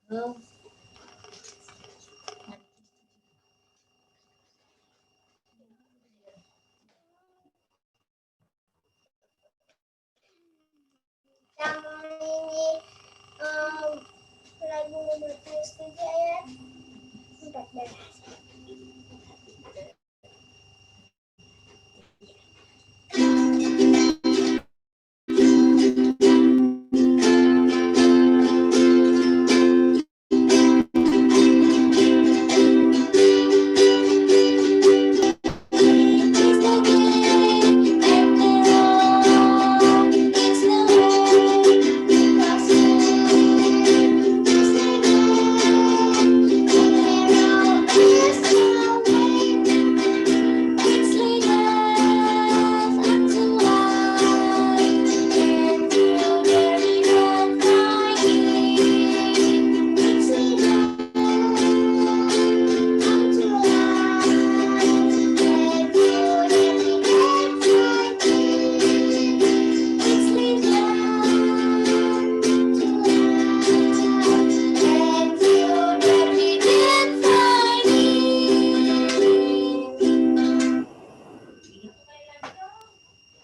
Oh. Yang ini lagu Matius 7 ayat 14.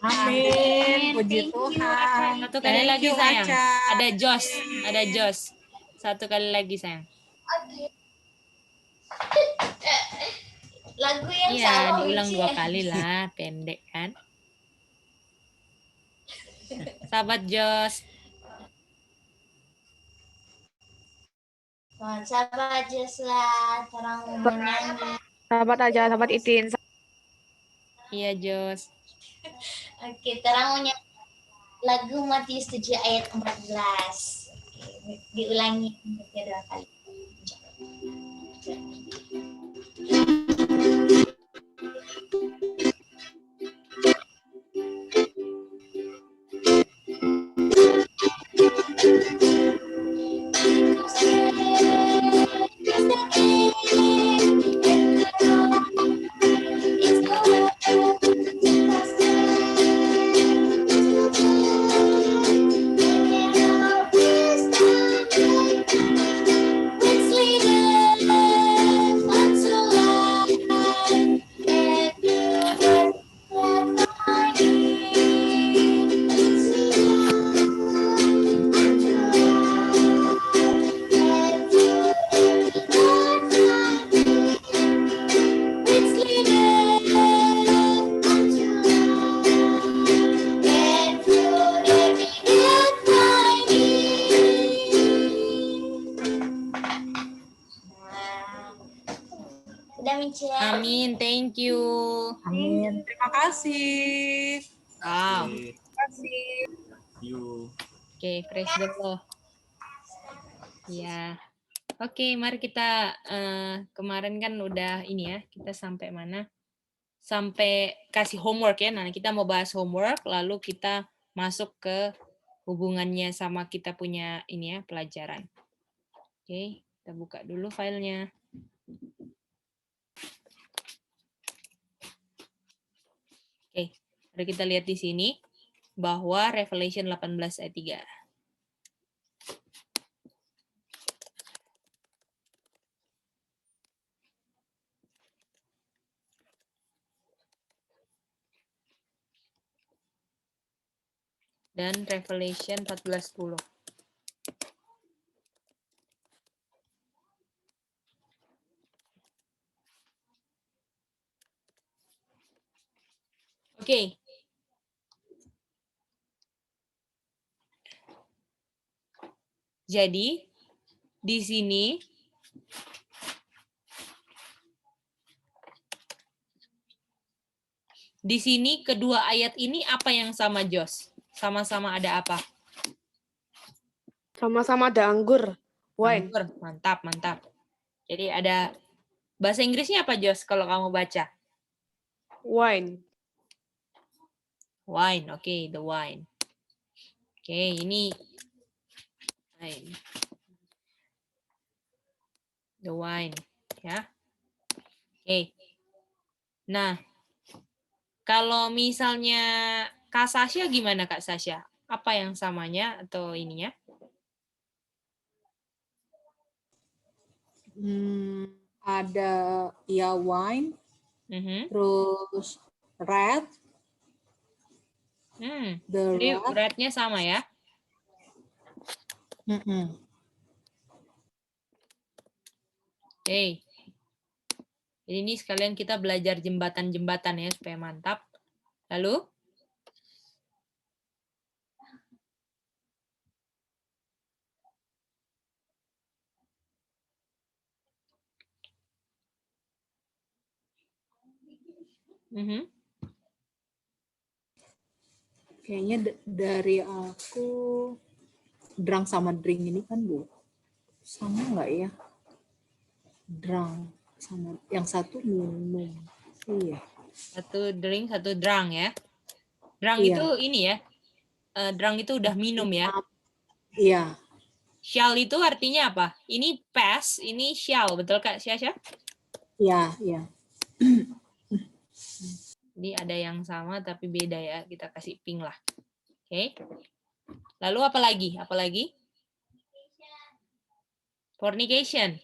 Amin, puji Tuhan. Satu kali Thank lagi you, sayang. Aca. Ada Jos. Satu kali lagi sayang. Oke. Lagu yang Iya, sama diulang Michi 2 ya? kali lah, pendek kan. Sahabat Jos. Sahabat Jesla, terang menyanyi. Sahabat aja, sahabat Itin. Iya Jos. Oke, terang menyanyi lagu Matius 7 ayat 14. Oke, diulangi kedua kali. Udah Michi ya? Amin, thank you. Amin. Terima kasih. Wow. Terima kasih. Oke, praise the Lord. Ya. Oke, mari kita kemarin kan udah ini ya, kita sampai mana? Sampai kasih homework ya. Nah, kita mau bahas homework, lalu kita masuk ke hubungannya sama kita punya ini ya, pelajaran. Oke, kita buka dulu filenya. Oke, mari kita lihat di sini bahwa Revelation 18 ayat 3. Dan Revelation 14:10. Oke. Jadi, di sini kedua ayat ini apa yang sama, Jos? Sama-sama ada apa? Sama-sama ada anggur. Wine. Anggur. Mantap, mantap. Jadi ada bahasa Inggrisnya apa, Jos, kalau kamu baca? Wine. Wine, oke, the wine. Oke, ini wine. The wine, ya. Oke. Nah, kalau misalnya Kak Sasha gimana, Kak Sasha? Apa yang samanya atau ininya? Ada ya wine, Mhm. terus red, the Jadi red. red-nya sama ya. Oke. Jadi ini sekalian kita belajar jembatan-jembatan ya supaya mantap. Lalu Kayaknya dari aku drunk sama drink ini kan Bu. Sama nggak ya? Drunk sama yang satu minum. Iya. satu drink, satu drunk ya. Drunk Iya. itu ini ya. Drunk itu udah minum ya. Iya. Shall itu artinya apa? Ini past, ini shall, betul Kak Syasha? Iya, iya. Jadi ada yang sama tapi beda ya. Kita kasih pink lah. Oke. Lalu apa lagi? Apa lagi? Fornication.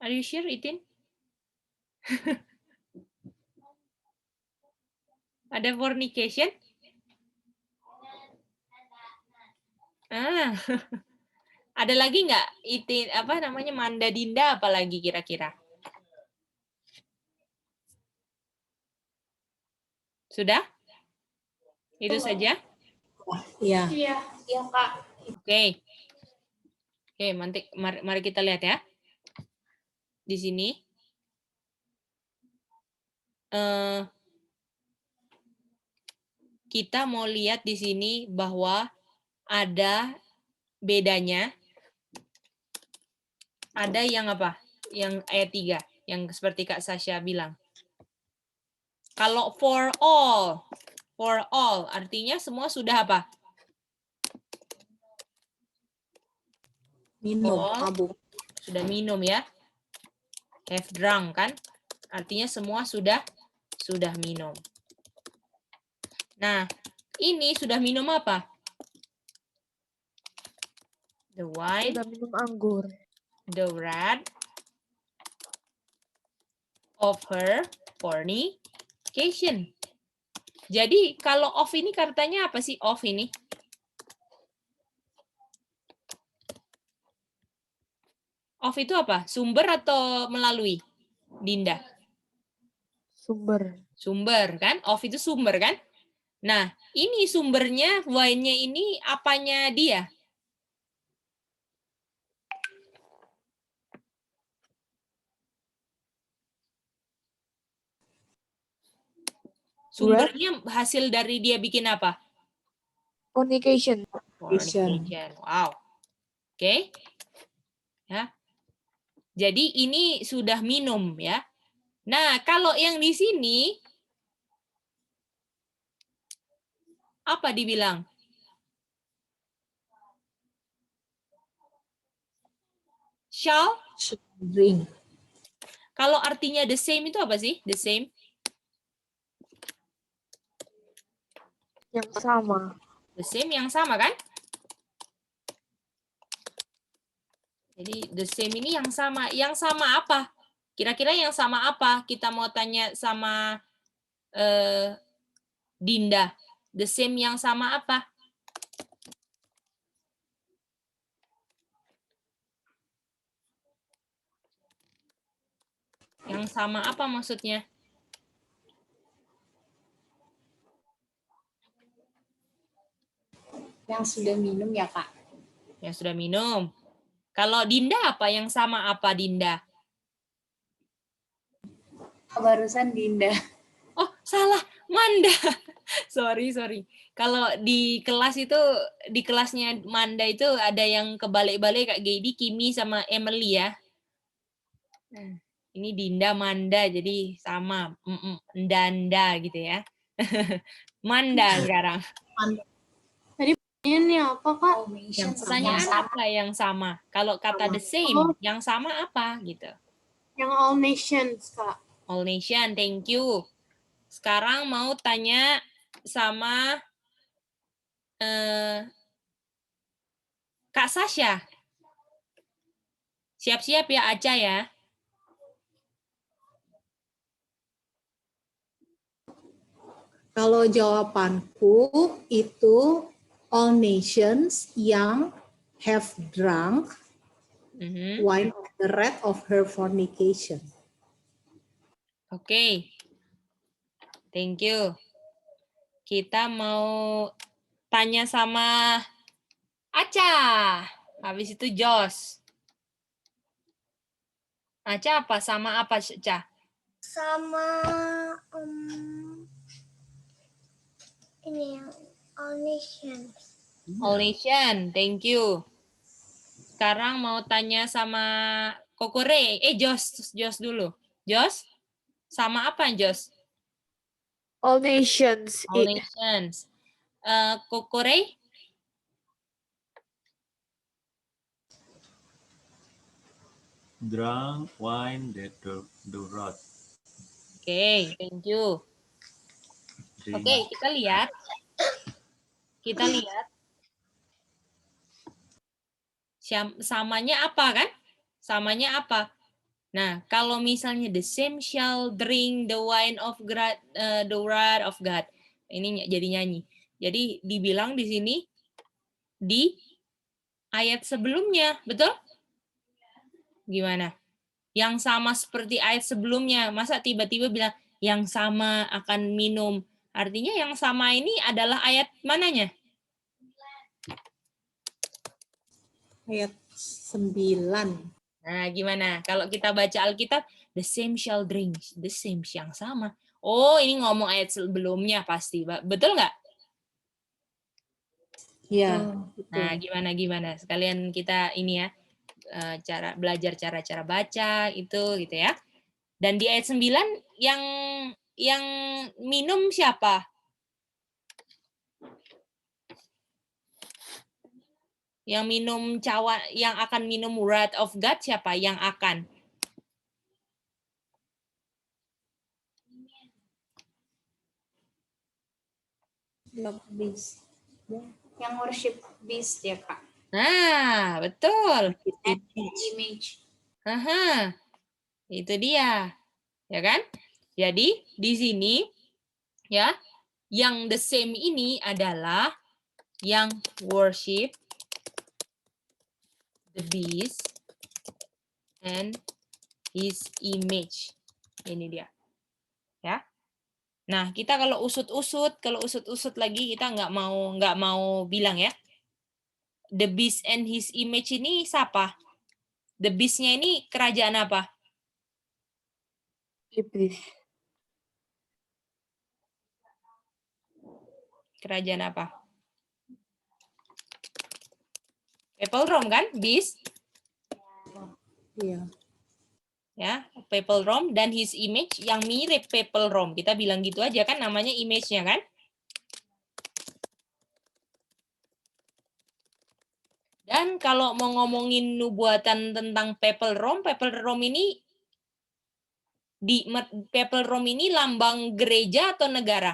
Are you sure, Itin? Ada fornication? Ada lagi nggak? Itin apa namanya Manda Dinda apa lagi kira-kira? Sudah? Itu saja? Iya. Iya, Kak. Oke. Oke, mari kita lihat ya. Di sini. Kita mau lihat di sini bahwa ada bedanya. Ada yang apa? Yang ayat 3, yang seperti Kak Sasha bilang. Kalau for all artinya semua sudah apa? Minum, For all, mabuk. sudah minum ya. Have drunk kan? Artinya semua sudah minum. Nah, ini sudah minum apa? The wine, Sudah minum anggur. the red of her fornication. Jadi kalau of ini katanya apa sih of ini? Of itu apa? Sumber atau melalui? Dinda? Sumber. Sumber kan? Of itu sumber kan? Nah, ini sumbernya, wine-nya ini apanya dia? Sumbernya hasil dari dia bikin apa? Fornication. Fornication. Wow. Oke. Ya. Jadi ini sudah minum ya. Nah, kalau yang di sini apa dibilang? Shall? Drink. Kalau artinya the same itu apa sih? The same? Yang sama. The same yang sama kan? Jadi the same ini yang sama. Yang sama apa? Kira-kira yang sama apa? Kita mau tanya sama Dinda. The same yang sama apa? Yang sama apa maksudnya? Yang sudah minum ya, Kak? Yang sudah minum. Kalau Dinda apa? Yang sama apa Dinda? Barusan Dinda. Oh, salah. Manda. Sorry. Kalau di kelas itu, di kelasnya Manda itu ada yang kebalik-balik Kak Geidi, Kimi sama Emily ya. Ini Dinda, Manda, jadi sama. Danda gitu ya. Manda sekarang. Ini apa, Kak? Yang pertanyaan apa yang sama? Kalau kata the same, yang sama apa gitu? Yang all nations, Kak. All nation, thank you. Sekarang mau tanya sama Kak Sasha. Siap-siap ya Aca ya. Kalau jawabanku itu all nations yang have drunk Mhm. wine of the wrath of her fornication. Oke. Thank you. Kita mau tanya sama Aca. Habis itu Jos. Aca apa? Sama apa, Aca? Sama ini yang all nations. All Nation. Thank you. Sekarang mau tanya sama Kokore. Jos dulu. Jos? Sama apa, Jos? All nations. All Nations. Kokore? Drunk wine that the wrath. Oke, thank you. Drink. Oke, kita lihat. Samanya apa kan? Samanya apa? Nah, kalau misalnya the same shall drink the wine of God, the wrath of God. Ini jadi nyanyi. Jadi dibilang di sini di ayat sebelumnya, betul? Gimana? Yang sama seperti ayat sebelumnya. Masa tiba-tiba bilang yang sama akan minum. Artinya yang sama ini adalah ayat mananya? Ayat 9. Nah, gimana? Kalau kita baca Alkitab, the same shall drink, the same yang sama. Oh, ini ngomong ayat sebelumnya pasti, betul nggak? Iya. Nah, gimana? Sekalian kita ini ya, cara belajar cara-cara baca itu gitu ya. Dan di ayat 9 yang minum siapa? Yang minum yang akan minum wrath of God siapa? Yang akan? Beast. Yang worship beast ya Kak. Nah, betul. Image. Aha, itu dia. Ya kan? Jadi di sini ya, yang the same ini adalah yang worship the beast and his image. Ini dia. Ya. Nah, kita kalau usut-usut lagi kita nggak mau bilang ya. The beast and his image ini siapa? The beast-nya ini kerajaan apa? Iblis. Kerajaan apa? Papal Rome kan? Beast. Iya. Ya, Papal Rome dan his image yang mirip Papal Rome. Kita bilang gitu aja kan namanya image-nya kan? Dan kalau mau ngomongin nubuatan tentang Papal Rome ini Papal Rome ini lambang gereja atau negara?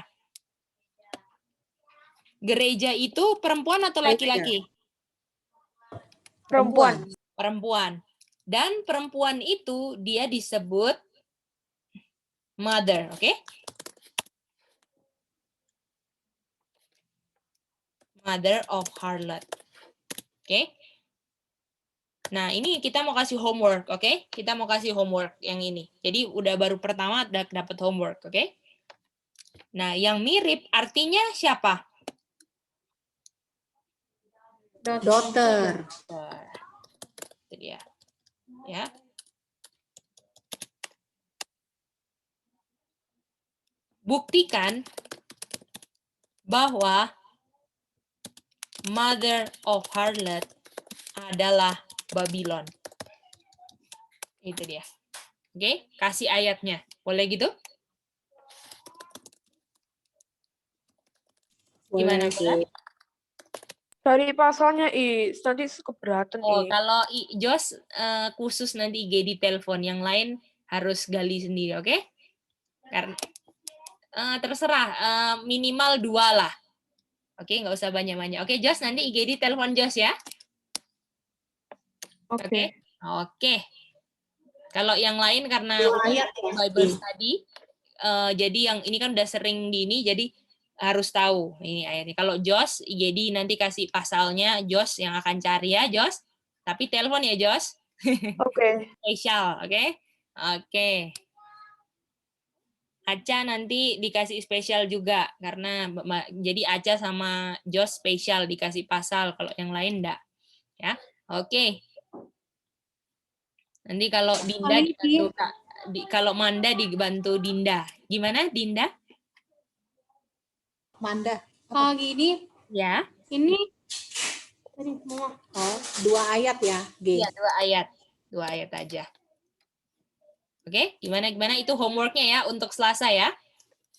Gereja itu perempuan atau laki-laki? Perempuan. Perempuan. Dan perempuan itu dia disebut mother, oke? Mother of harlot. Oke? Nah, ini kita mau kasih homework, oke? Kita mau kasih homework yang ini. Jadi udah baru pertama dapat homework, oke? Nah, yang mirip artinya siapa? Daughter. Itu dia. Ya. Buktikan bahwa mother of harlot adalah Babylon. Itu dia. Oke, kasih ayatnya. Boleh gitu? Gimana? Boleh. Dari pasalnya nanti keberatan Oh, kalau Jos khusus nanti IG di telepon, yang lain harus gali sendiri, oke? Karena terserah, minimal 2 lah. Oke, nggak usah banyak-banyak. Oke, Jos, nanti IG di telepon Jos ya. Oke. Oke. Kalau yang lain karena Dua ayat ya. Bible study, jadi yang ini kan udah sering di ini, jadi harus tahu ini ayatnya. Kalau Jos, jadi nanti kasih pasalnya Jos yang akan cari ya, Jos. Tapi telepon ya, Jos. Oke. Spesial, oke? Oke. Aca nanti dikasih spesial juga karena jadi Aca sama Jos spesial dikasih pasal, kalau yang lain enggak. Ya. Oke. Nanti kalau Dinda dibantu Kak, kalau Manda dibantu Dinda. Gimana Dinda? Manda. Gini, Ya. ini tadi mau. Oh, 2 ayat ya, G. Iya, 2 ayat. 2 ayat aja. Oke, gimana itu homeworknya ya untuk Selasa ya.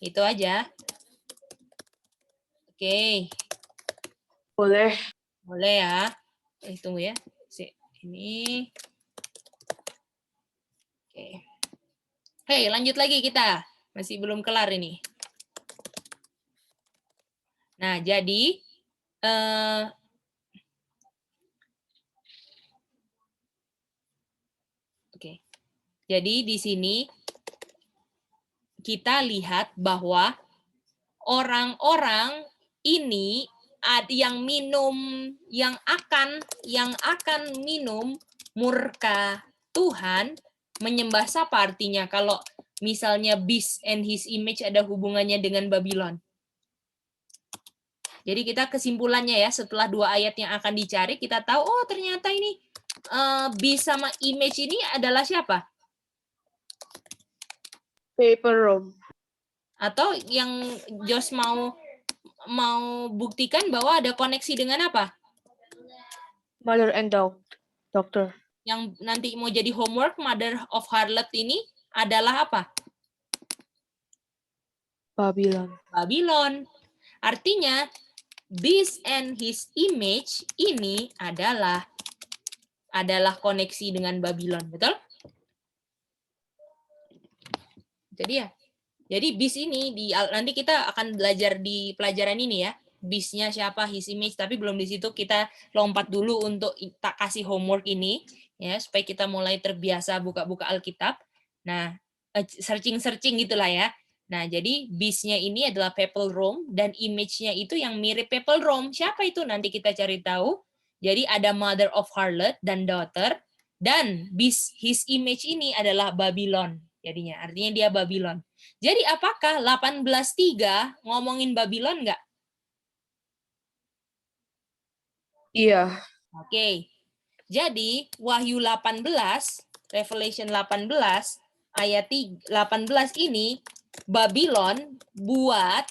Itu aja. Oke. Boleh. Boleh ya. Tunggu ya. Ini. Oke. Hei, lanjut lagi kita. Masih belum kelar ini. Nah, jadi oke. Jadi di sini kita lihat bahwa orang-orang ini yang akan minum murka Tuhan, menyembah siapa artinya kalau misalnya beast and his image ada hubungannya dengan Babylon. Jadi kita kesimpulannya ya, setelah 2 ayat yang akan dicari, kita tahu oh ternyata ini beast sama image ini adalah siapa? Paper Rome. Atau yang Jos mau buktikan bahwa ada koneksi dengan apa? Mother and Doctor. Yang nanti mau jadi homework, Mother of Harlot ini adalah apa? Babylon. Babylon. Artinya, beast and his image ini adalah koneksi dengan Babylon, betul? Jadi beast ini nanti kita akan belajar di pelajaran ini ya. Beast-nya siapa, his image, tapi belum di situ, kita lompat dulu untuk tak kasih homework ini ya, supaya kita mulai terbiasa buka-buka Alkitab. Nah, searching gitulah ya. Nah, jadi beast-nya ini adalah Papal Rome dan image-nya itu yang mirip Papal Rome. Siapa itu? Nanti kita cari tahu. Jadi ada Mother of Harlot dan Daughter, dan beast his image ini adalah Babylon. Jadinya artinya dia Babylon. Jadi apakah 18:3 ngomongin Babylon nggak? Iya. Oke. Jadi Wahyu 18, Revelation 18 ayat 18 ini Babylon buat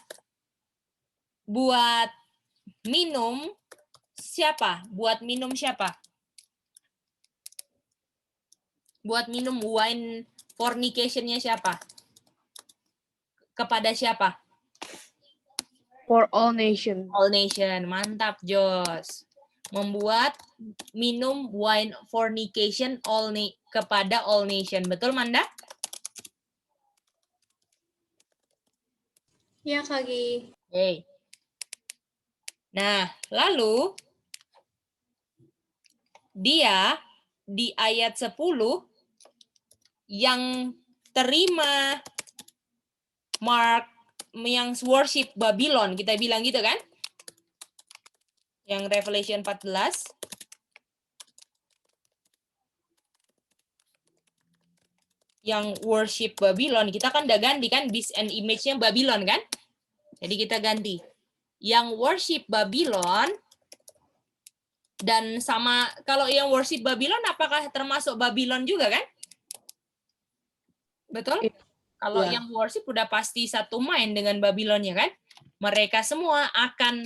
minum siapa? Buat minum siapa? Buat minum wine fornication-nya siapa? Kepada siapa? For all nation. All nation. Mantap, Jos. Membuat minum wine fornication kepada all nation. Betul, Manda? Ya, Kak Gi. Oke. Nah, lalu dia di ayat 10 yang terima mark yang worship Babylon, kita bilang gitu kan? Yang Revelation 14. Yang worship Babylon, kita kan udah ganti kan, beast and image-nya Babylon kan? Jadi kita ganti. Yang worship Babylon, dan sama, kalau yang worship Babylon apakah termasuk Babylon juga kan? Betul? Kalau Ya. yang worship udah pasti satu main dengan Babylonnya kan? Mereka semua akan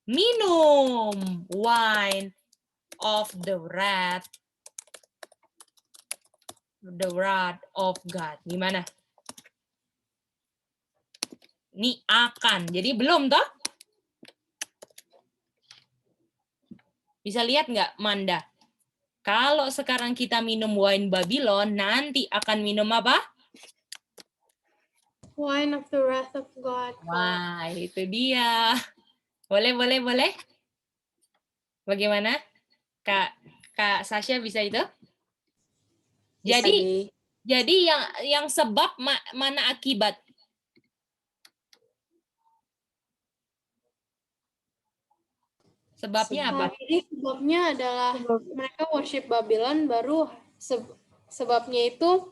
minum wine of the wrath of God. Gimana? Ini akan. Jadi belum toh? Bisa lihat nggak, Manda? Kalau sekarang kita minum wine Babylon, nanti akan minum apa? Wine of the wrath of God. Wah, itu dia. Boleh. Bagaimana? Kak Sasha bisa itu? Bisa Jadi deh. jadi yang sebab mana akibat? Sebabnya apa? Jadi sebabnya adalah mereka worship Babylon, baru sebabnya itu,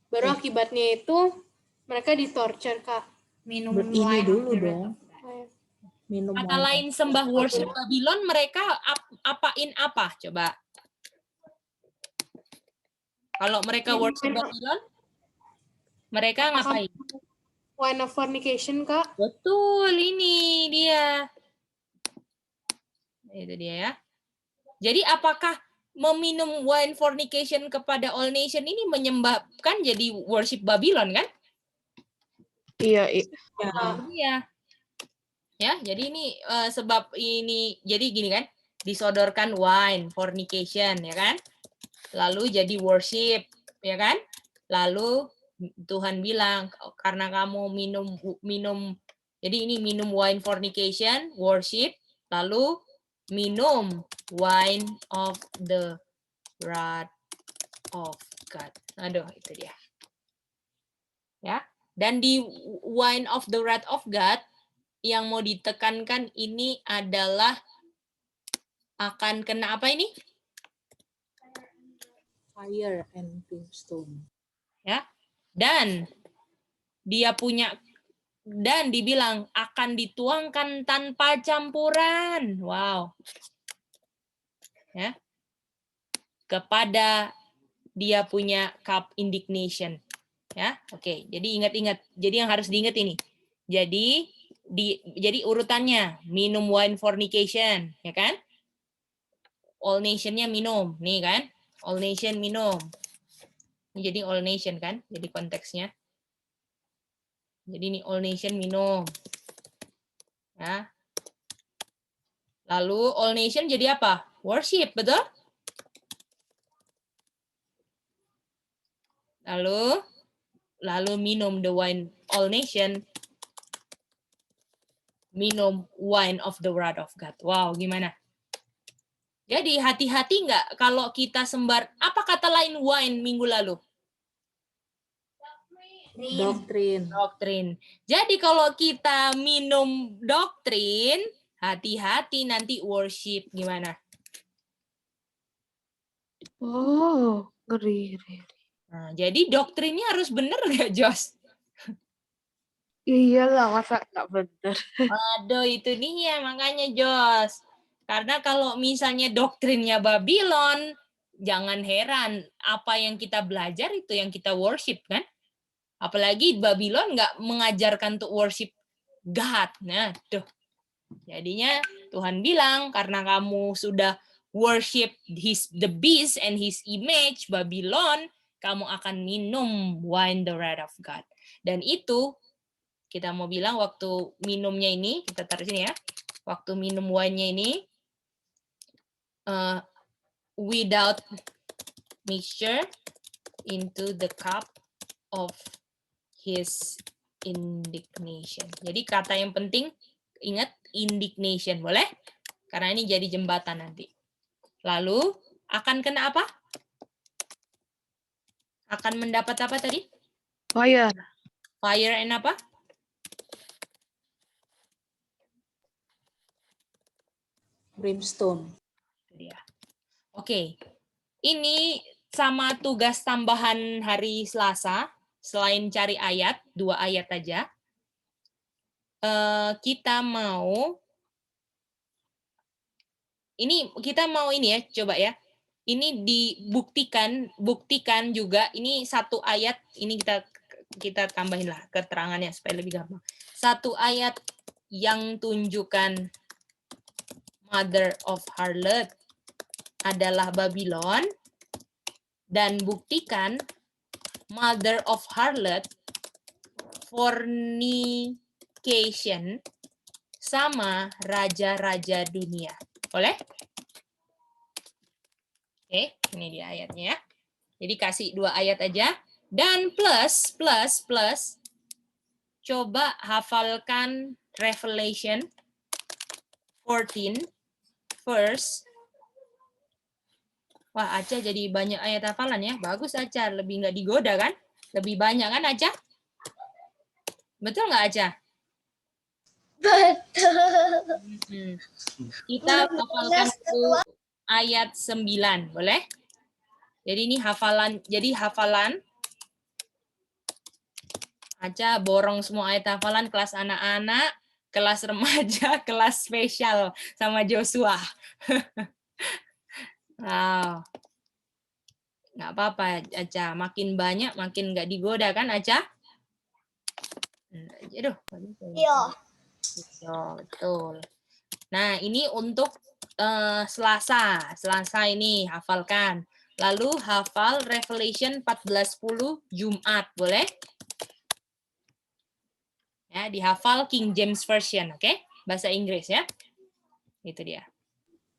baru akibatnya itu mereka ditorture, Kak. Minum Ini wine dulu of the dong. Kayak Minum Kata wine. lain sembah worship Babylon, mereka apain apa? Coba. Kalau mereka minum worship Babylon, mereka ngapain? wine of fornication, Kak. Betul, ini dia. Itu dia ya. Jadi apakah meminum wine fornication kepada all nation ini menyebabkan jadi worship Babylon kan? Iya, Iya. Ya, jadi ini sebab ini jadi gini kan, disodorkan wine fornication ya kan? Lalu jadi worship ya kan? Lalu Tuhan bilang karena kamu minum jadi ini minum wine fornication, worship, lalu minum wine of the wrath of God. Aduh, itu dia. Ya. Dan di wine of the wrath of God yang mau ditekankan ini adalah akan kena apa ini? Fire and brimstone. Ya. Dan dia punya dan dibilang akan dituangkan tanpa campuran. Wow. Ya. Kepada dia punya cup indignation. Ya, oke. Jadi ingat-ingat. Jadi yang harus diingat ini. Jadi urutannya minum wine fornication, ya kan? All nation-nya minum, nih kan? All nation minum. Ini jadi all nation kan? Jadi konteksnya. Jadi ini all nation minum. Ya. Lalu all nation jadi apa? Worship, betul? Lalu minum the wine all nation, minum wine of the wrath of God. Wow, gimana? Jadi hati-hati nggak kalau kita sembar, apa kata lain wine minggu lalu? Doktrin. Doktrin. Jadi kalau kita minum doktrin, hati-hati nanti worship gimana? Oh, ngeri. Nah, jadi doktrinnya harus bener nggak, Jos? Iyalah, masa nggak bener? Aduh, itu dia makanya, Jos. Karena kalau misalnya doktrinnya Babylon, jangan heran apa yang kita belajar itu yang kita worship kan? Apalagi Babylon nggak mengajarkan untuk worship God. Nah, tuh. Jadinya Tuhan bilang karena kamu sudah worship the beast and his image, Babylon, kamu akan minum wine the wrath of God. Dan itu kita mau bilang waktu minumnya ini, kita taruh sini ya. Waktu minum wine-nya ini, without mixture into the cup of his indignation. Jadi kata yang penting, ingat indignation, boleh? Karena ini jadi jembatan nanti. Lalu, akan kena apa? Akan mendapat apa tadi? Fire. Fire and apa? Brimstone. Oke. Ini sama tugas tambahan hari Selasa, selain cari ayat, 2 ayat aja. Kita mau ini ya, coba ya. Ini buktikan juga ini satu ayat, ini kita tambahin lah keterangannya supaya lebih gampang. Satu ayat yang tunjukkan mother of harlot adalah Babylon, dan buktikan mother of harlot fornication sama raja-raja dunia. Boleh? Oke, ini dia ayatnya ya. Jadi kasih 2 ayat aja. Dan plus, coba hafalkan Revelation 14, verse Wah, Aca jadi banyak ayat hafalan ya. Bagus Aca, lebih nggak digoda kan? Lebih banyak kan Aca? Betul nggak Aca? Betul. Hmm. Kita hafalkan dulu ayat 9, boleh? Jadi ini hafalan. Jadi hafalan. Aca borong semua ayat hafalan kelas anak-anak, kelas remaja, kelas spesial sama Joshua. Wow. Nggak apa-apa, Aca. Makin banyak, makin nggak digoda kan, Aca? Aduh. Iya. Iya, betul. Nah, ini untuk Selasa. Selasa ini hafalkan. Lalu hafal Revelation 14:10 Jumat, boleh? Ya, dihafal King James Version, oke? Bahasa Inggris ya. Itu dia.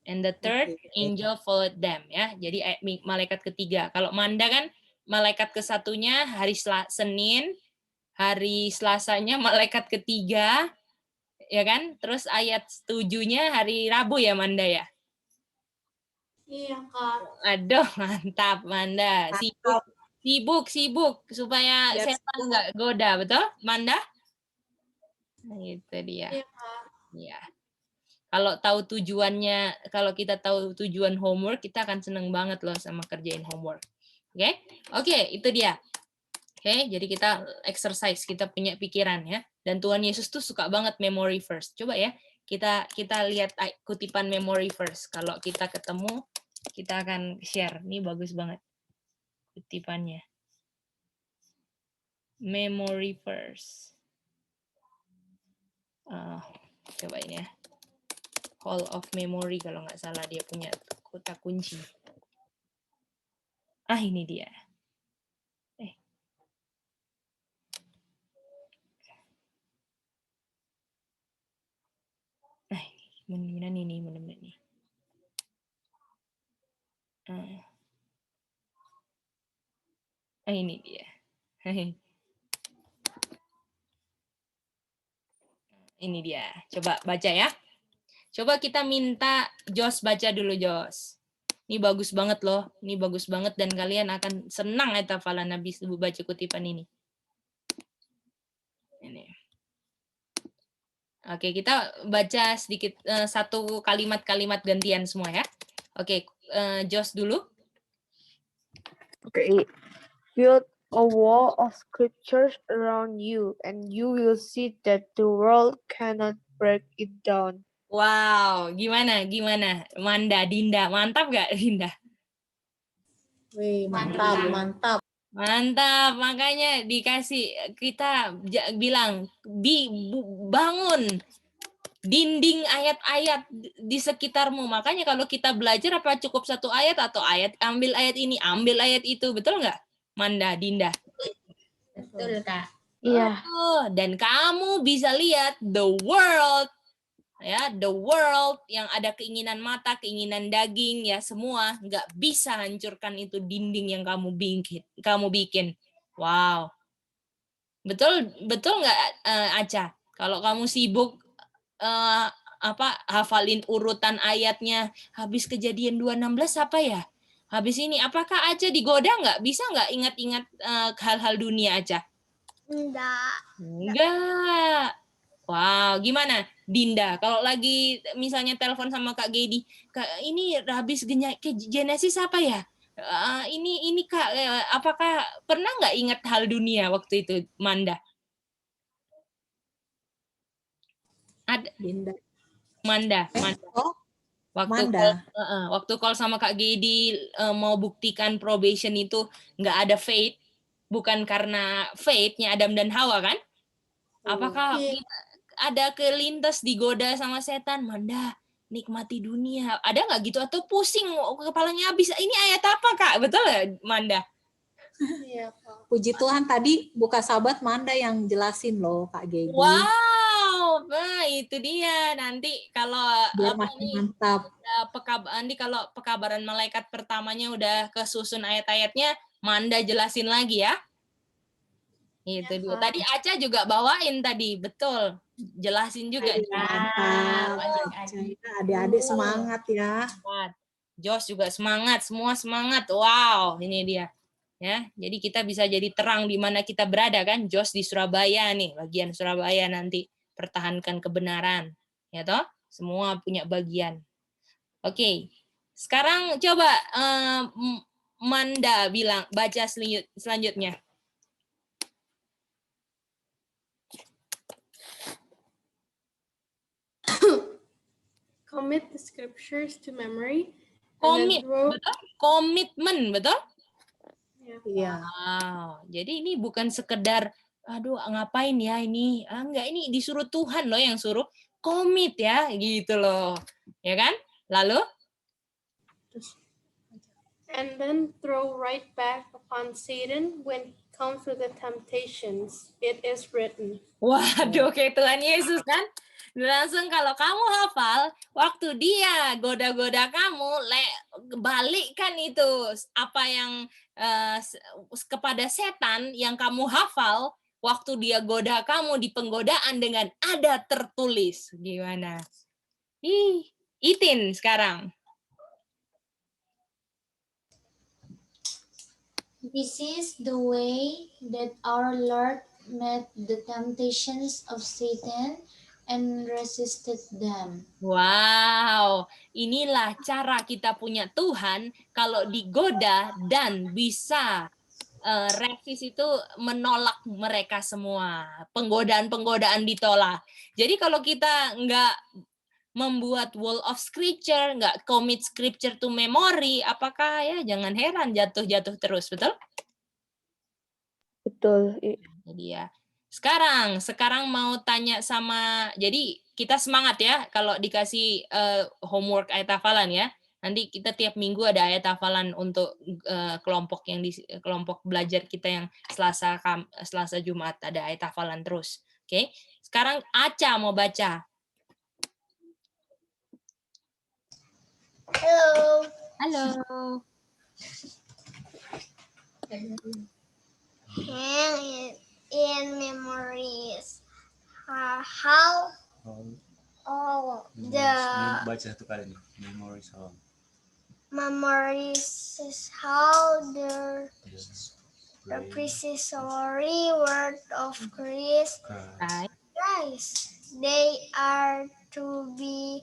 And the third angel followed them, ya. Jadi malaikat ketiga. Kalau Manda kan malaikat kesatunya hari Senin, hari Selasanya malaikat ketiga, ya kan? Terus ayat 7-nya hari Rabu ya Manda ya? Iya, Kak. Aduh, mantap Manda. Sibuk supaya That's setan nggak goda, betul Manda? Nah, itu dia. Iya, Kak. Iya. Kalau tahu tujuannya, kalau kita tahu tujuan homework, kita akan seneng banget loh sama kerjain homework. Oke? Oke, itu dia. Oke, jadi kita exercise, kita punya pikiran ya. Dan Tuhan Yesus tuh suka banget memory first. Coba ya, kita lihat kutipan memory first. Kalau kita ketemu, kita akan share. Ini bagus banget kutipannya. Memory first. Coba ini ya. Hall of Memory kalau nggak salah dia punya kotak kunci. Ini dia. Mudah-mudahan ini. Ini dia. Ini dia. Coba baca ya. Coba kita minta Jos baca dulu, Jos. Ini bagus banget loh. Ini bagus banget dan kalian akan senang ayat hafalan habis baca kutipan ini. Ini. Oke, kita baca sedikit satu kalimat-kalimat gantian semua ya. Oke, Jos dulu. Okay. Build a wall of scriptures around you, and you will see that the world cannot break it down. Wow, gimana? Manda, Dinda, mantap gak Dinda? Wih, mantap. Mantap, makanya kita bilang bangun dinding ayat-ayat di sekitarmu. Makanya kalau kita belajar apa cukup satu ayat atau ambil ayat ini, ambil ayat itu, betul nggak, Manda, Dinda? Betul, Kak. Iya. Dan kamu bisa lihat the world yang ada keinginan mata, keinginan daging, ya semua nggak bisa hancurkan itu dinding yang kamu bikin. Wow, betul nggak Aca? Kalau kamu sibuk hafalin urutan ayatnya, habis Kejadian 2:16 apa ya? Habis ini apakah Aca digoda nggak? Bisa nggak ingat-ingat hal-hal dunia Aca? Enggak. Wow, gimana Dinda? Kalau lagi misalnya telepon sama Kak Gedi, Kak, ini habis Genesis apa ya? Ini Kak, apakah pernah nggak ingat hal dunia waktu itu, Manda? Ada. Dinda. Manda. Oh, Waktu call sama Kak Gedi mau buktikan probation itu nggak ada fate, bukan karena fate-nya Adam dan Hawa kan? Apakah ada kelintas digoda sama setan, Manda, nikmati dunia. Ada nggak gitu? Atau pusing, kepalanya habis. Ini ayat apa, Kak? Betul nggak, Manda? Iya, Kak. Puji Tuhan tadi buka sahabat Manda yang jelasin loh, Kak Gedi. Wow, nah itu dia. Nanti kalau biar makin mantap. Nanti kalau pekabaran malaikat pertamanya udah kesusun ayat-ayatnya, Manda jelasin lagi ya. Itu dia. Tadi Aca juga bawain tadi, betul. Jelasin juga. Mantap. Adik-adik semangat ya. Jos juga semangat, semua semangat. Wow, ini dia. Ya, jadi kita bisa jadi terang di mana kita berada kan. Jos di Surabaya nih, bagian Surabaya nanti pertahankan kebenaran. Ya toh? Semua punya bagian. Oke. Sekarang coba Manda bilang baca selanjutnya. Commit the scriptures to memory. Komit, betul? Komitmen, betul? Iya. Wow, jadi ini bukan sekedar, aduh ngapain ya ini, enggak, ini disuruh Tuhan loh yang suruh, komit ya, gitu loh, ya kan? Lalu? And then throw right back upon Satan when he comes with the temptations. It is written. Waduh, kayak Tuhan Yesus kan? Langsung kalau kamu hafal, waktu dia goda-goda kamu, balikkan itu apa yang kepada setan yang kamu hafal, waktu dia goda kamu di penggodaan dengan ada tertulis. Gimana? Itin sekarang. This is the way that our Lord met the temptations of Satan and resisted them. Wow, inilah cara kita punya Tuhan kalau digoda dan bisa resist itu menolak mereka semua. Penggodaan-penggodaan ditolak. Jadi kalau kita nggak membuat wall of scripture, nggak commit scripture to memory, apakah ya jangan heran jatuh-jatuh terus, betul? Betul. Jadi ya. Sekarang mau tanya sama, jadi kita semangat ya kalau dikasih homework ayat hafalan ya. Nanti kita tiap minggu ada ayat hafalan untuk kelompok yang di kelompok belajar kita yang Selasa Jumat ada ayat hafalan terus. Oke. Sekarang Aca mau baca. Hello. Halo. In memories, how all the Baca satu kali nih. Memories hall. memories is how the preciously word of Christ. They are to be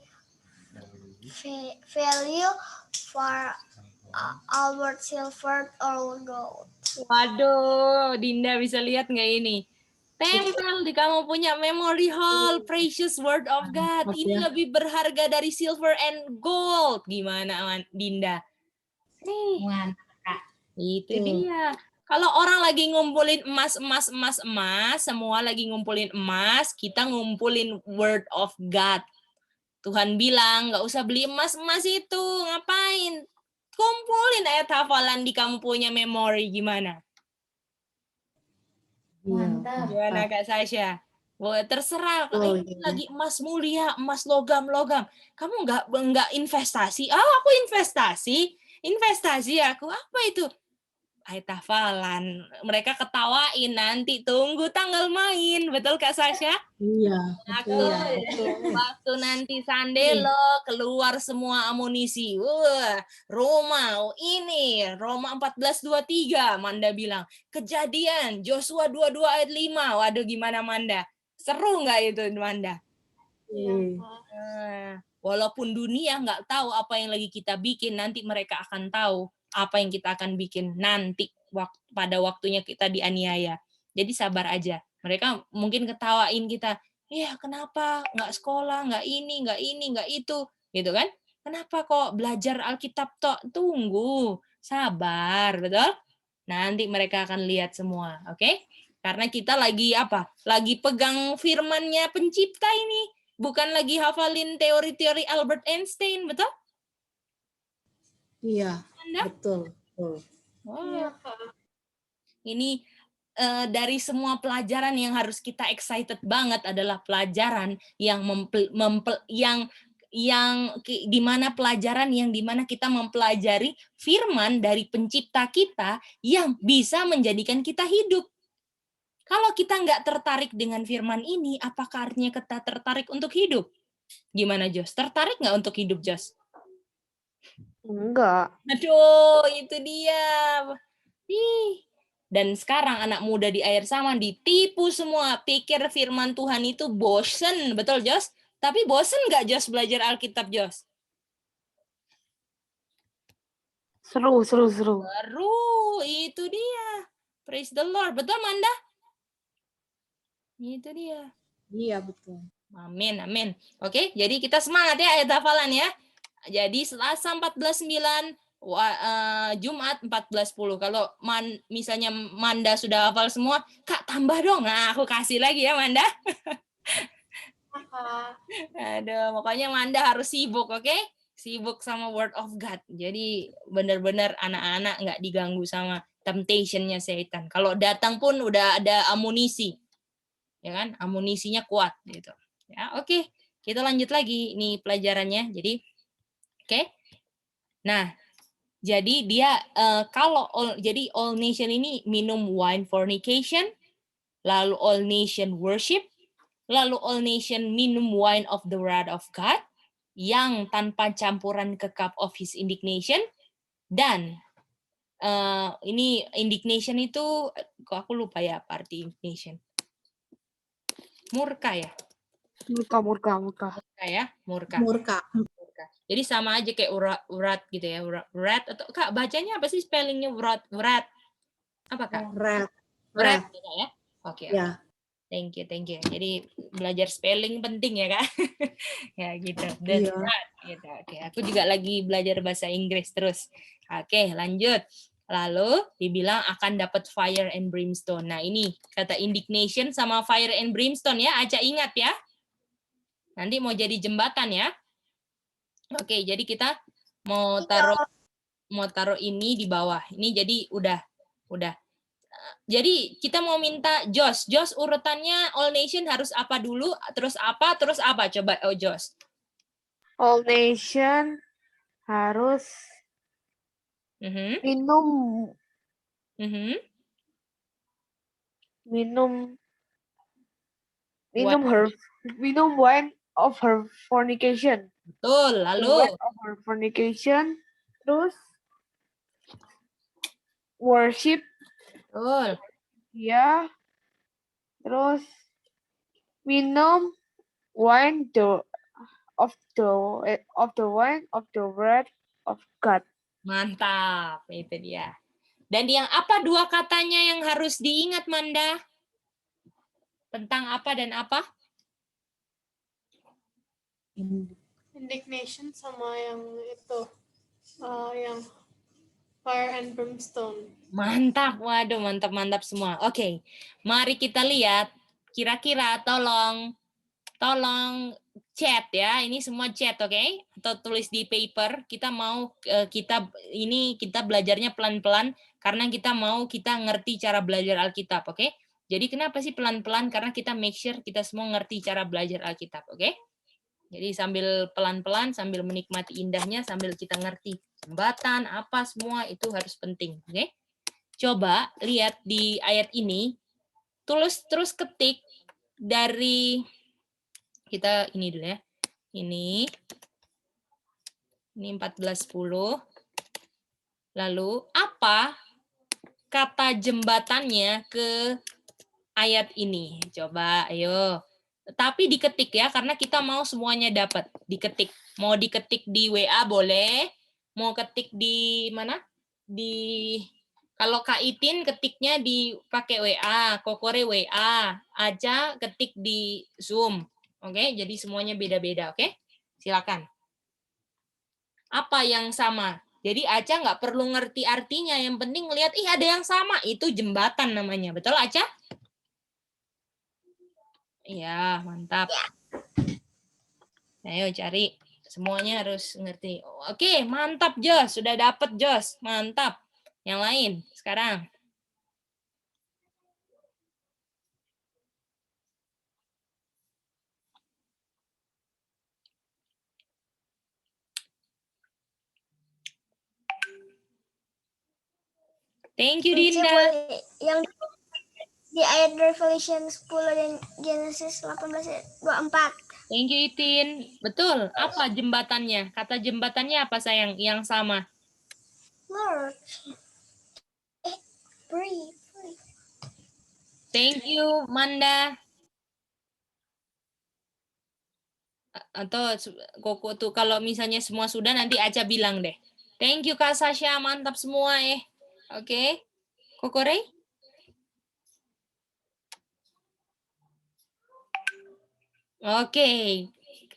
value for our silver or gold. Waduh, Dinda bisa lihat nggak ini? Tempel di kamu punya memory hall, precious word of God. Ini lebih berharga dari silver and gold. Gimana, Dinda? Mantap. Itu dia. Kalau orang lagi ngumpulin emas, semua lagi ngumpulin emas, kita ngumpulin word of God. Tuhan bilang, nggak usah beli emas itu. Ngapain? Kumpulin ayat hafalan di kamu punya memori, gimana? Mantap. Gimana Kak Sasha? Wah, terserah. Ini lagi emas mulia, emas logam. Kamu nggak investasi? Aku investasi aku. Apa itu? Ayat hafalan. Mereka ketawain nanti. Tunggu tanggal main. Betul Kak Sasha? Iya. Waktu nanti Sandelo keluar semua amunisi. Wah, Roma Roma 14:23 Manda bilang. Kejadian Joshua 22 ayat 5. Waduh, gimana Manda? Seru nggak itu Manda? Walaupun dunia nggak tahu apa yang lagi kita bikin, nanti mereka akan tahu apa yang kita akan bikin nanti pada waktunya kita dianiaya. Jadi sabar aja. Mereka mungkin ketawain kita. Ya kenapa nggak sekolah, nggak ini, nggak itu, gitu kan? Kenapa kok belajar Alkitab tok? Tunggu, sabar, betul? Nanti mereka akan lihat semua, oke? Karena kita lagi apa? Lagi pegang firman-Nya Pencipta ini, bukan lagi hafalin teori-teori Albert Einstein, betul? Iya, betul. Wow. Ini dari semua pelajaran yang harus kita excited banget adalah pelajaran yang dimana kita mempelajari firman dari Pencipta kita yang bisa menjadikan kita hidup. Kalau kita nggak tertarik dengan firman ini, apakah artinya kita tertarik untuk hidup? Gimana Jos? Tertarik nggak untuk hidup Jos? Enggak. Aduh, itu dia. Ih. Dan sekarang anak muda di air zaman ditipu semua. Pikir firman Tuhan itu bosen. Betul, Jos? Tapi bosen nggak, Jos, belajar Alkitab, Jos? Seru. Baru, itu dia. Praise the Lord. Betul, Manda? Itu dia. Iya, betul. Amin, amin. Oke, jadi kita semangat ya ayat hafalan ya. Jadi Selasa 14.9, Jumat 14.10. Kalau misalnya Manda sudah hafal semua, Kak tambah dong. Nah, aku kasih lagi ya Manda. Aduh, pokoknya Manda harus sibuk, oke? Sibuk sama Word of God. Jadi benar-benar anak-anak nggak diganggu sama temptation-nya setan. Kalau datang pun udah ada amunisi. Ya kan? Amunisinya kuat gitu. Ya, oke. Kita lanjut lagi nih pelajarannya. Jadi oke. Nah, jadi dia jadi all nation ini minum wine fornication, lalu all nation worship, lalu all nation minum wine of the wrath of God yang tanpa campuran ke cup of his indignation, dan ini indignation itu kok aku lupa ya apa arti indignation. Murka ya? Murka. Ya, murka. Murka. Jadi sama aja kayak urat gitu ya, urat atau Kak bacanya apa sih spellingnya urat? Apa Kak? Urat ya? Oke. Ya. Thank you. Jadi belajar spelling penting ya Kak. Ya gitu. Iya. Gitu. Oke, aku juga lagi belajar bahasa Inggris terus. Oke, lanjut. Lalu dibilang akan dapat fire and brimstone. Nah, ini kata indignation sama fire and brimstone ya, Aca ingat ya. Nanti mau jadi jembatan ya. Oke, jadi kita mau taruh ini di bawah. Ini jadi udah. Jadi kita mau minta Jos urutannya all nation harus apa dulu, terus apa. Coba Jos. All nation harus minum wine of her fornication. Betul, lalu Wine of her fornication, terus worship, betul. ya, terus minum wine of the wine of the wrath of God. Mantap, itu dia. Dan yang apa dua katanya yang harus diingat Manda? Tentang apa dan apa? Indignation sama yang itu, yang fire and brimstone. Mantap, waduh mantap semua. Oke, mari kita lihat. Kira-kira tolong chat ya. Ini semua chat, oke? Atau tulis di paper. Kita mau kita belajarnya pelan-pelan karena kita ngerti cara belajar Alkitab, oke? Jadi kenapa sih pelan-pelan? Karena kita make sure kita semua ngerti cara belajar Alkitab, oke? Jadi sambil pelan-pelan, sambil menikmati indahnya, sambil kita ngerti jembatan, apa semua itu harus penting. Oke? Coba lihat di ayat ini, terus ketik dari kita ini dulu ya. Ini 14.10. Lalu apa kata jembatannya ke ayat ini? Coba, ayo. Tapi diketik ya, karena kita mau semuanya dapat. Diketik. Mau diketik di WA boleh. Mau ketik di mana? Kalau Kak Itin ketiknya pakai WA, Kokore WA, Aja ketik di Zoom. Oke, jadi semuanya beda-beda, oke? Silakan. Apa yang sama? Jadi Aca nggak perlu ngerti artinya, yang penting lihat, ada yang sama, itu jembatan namanya. Betul Aca? Iya, mantap. Ayo cari. Semuanya harus ngerti. Oke, mantap Jos. Sudah dapat Jos. Mantap. Yang lain sekarang. Thank you Dinda. Yang di ayat Revelation 10 dan Genesis 18:24. Thank you, Itin. Betul. Apa jembatannya? Kata jembatannya apa, sayang? Yang sama. Lord. Breathe. Thank you, Manda. Atau Koko tuh kalau misalnya semua sudah nanti Aca bilang deh. Thank you Kak Sasha, mantap semua Oke. Koko Rey? Oke.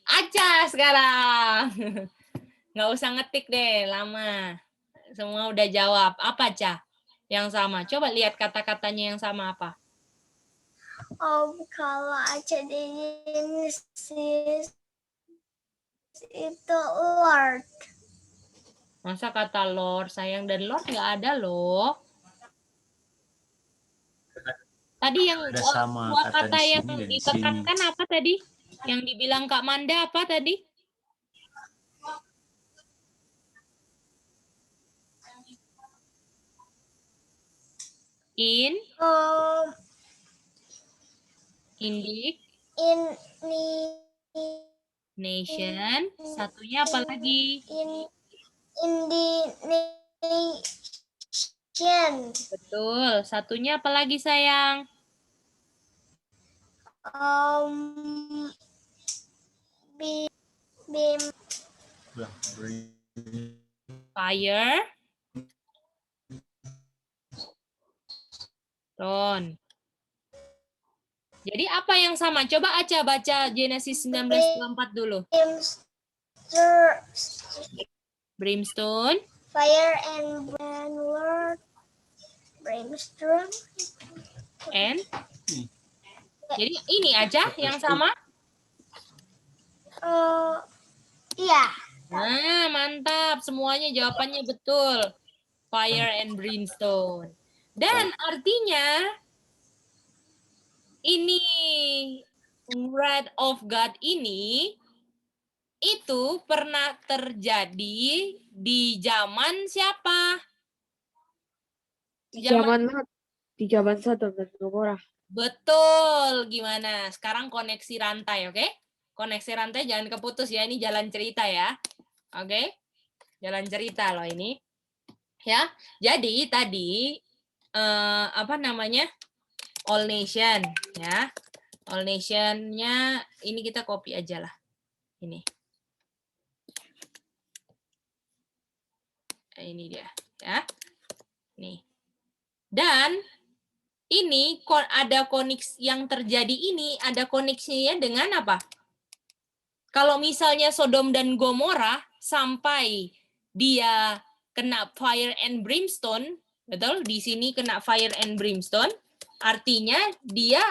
Aca sekarang. Nggak usah ngetik deh, lama. Semua udah jawab. Apa, Ca? Yang sama. Coba lihat kata-katanya yang sama apa. Kalau Aca Genesis itu Lord. Masa kata Lord, sayang, dan Lord nggak ada loh. Tadi yang Ada sama dua kata kata di yang sini dan di ditekankan sini. apa tadi? Yang dibilang Kak Manda apa tadi? In, indik, Ini nation. Satunya apa lagi? Indonesian. Betul. Satunya apa lagi, sayang? Bim. Fire. Ton. Jadi apa yang sama? Coba Aca baca Genesis 19:24 dulu. Brimstone. Fire and word. Brimstone. And. Jadi ini aja yang sama? Iya. Nah, mantap. Semuanya jawabannya betul. Fire and brimstone. Dan artinya ini wrath of God ini itu pernah terjadi di zaman siapa? Di zaman Sodom dan Gomora. Betul. Gimana? Sekarang koneksi rantai, oke? Koneksi rantai jangan keputus ya. Ini jalan cerita ya. Oke? Jalan cerita loh ini. Ya. Jadi tadi apa namanya? All Nation ya. All Nation-nya ini kita copy aja lah. Ini. Nah, ini dia ya. Nih. Dan ini ada koneksi yang terjadi ini ada koneksinya dengan apa? Kalau misalnya Sodom dan Gomora sampai dia kena fire and brimstone, betul? Di sini kena fire and brimstone, artinya dia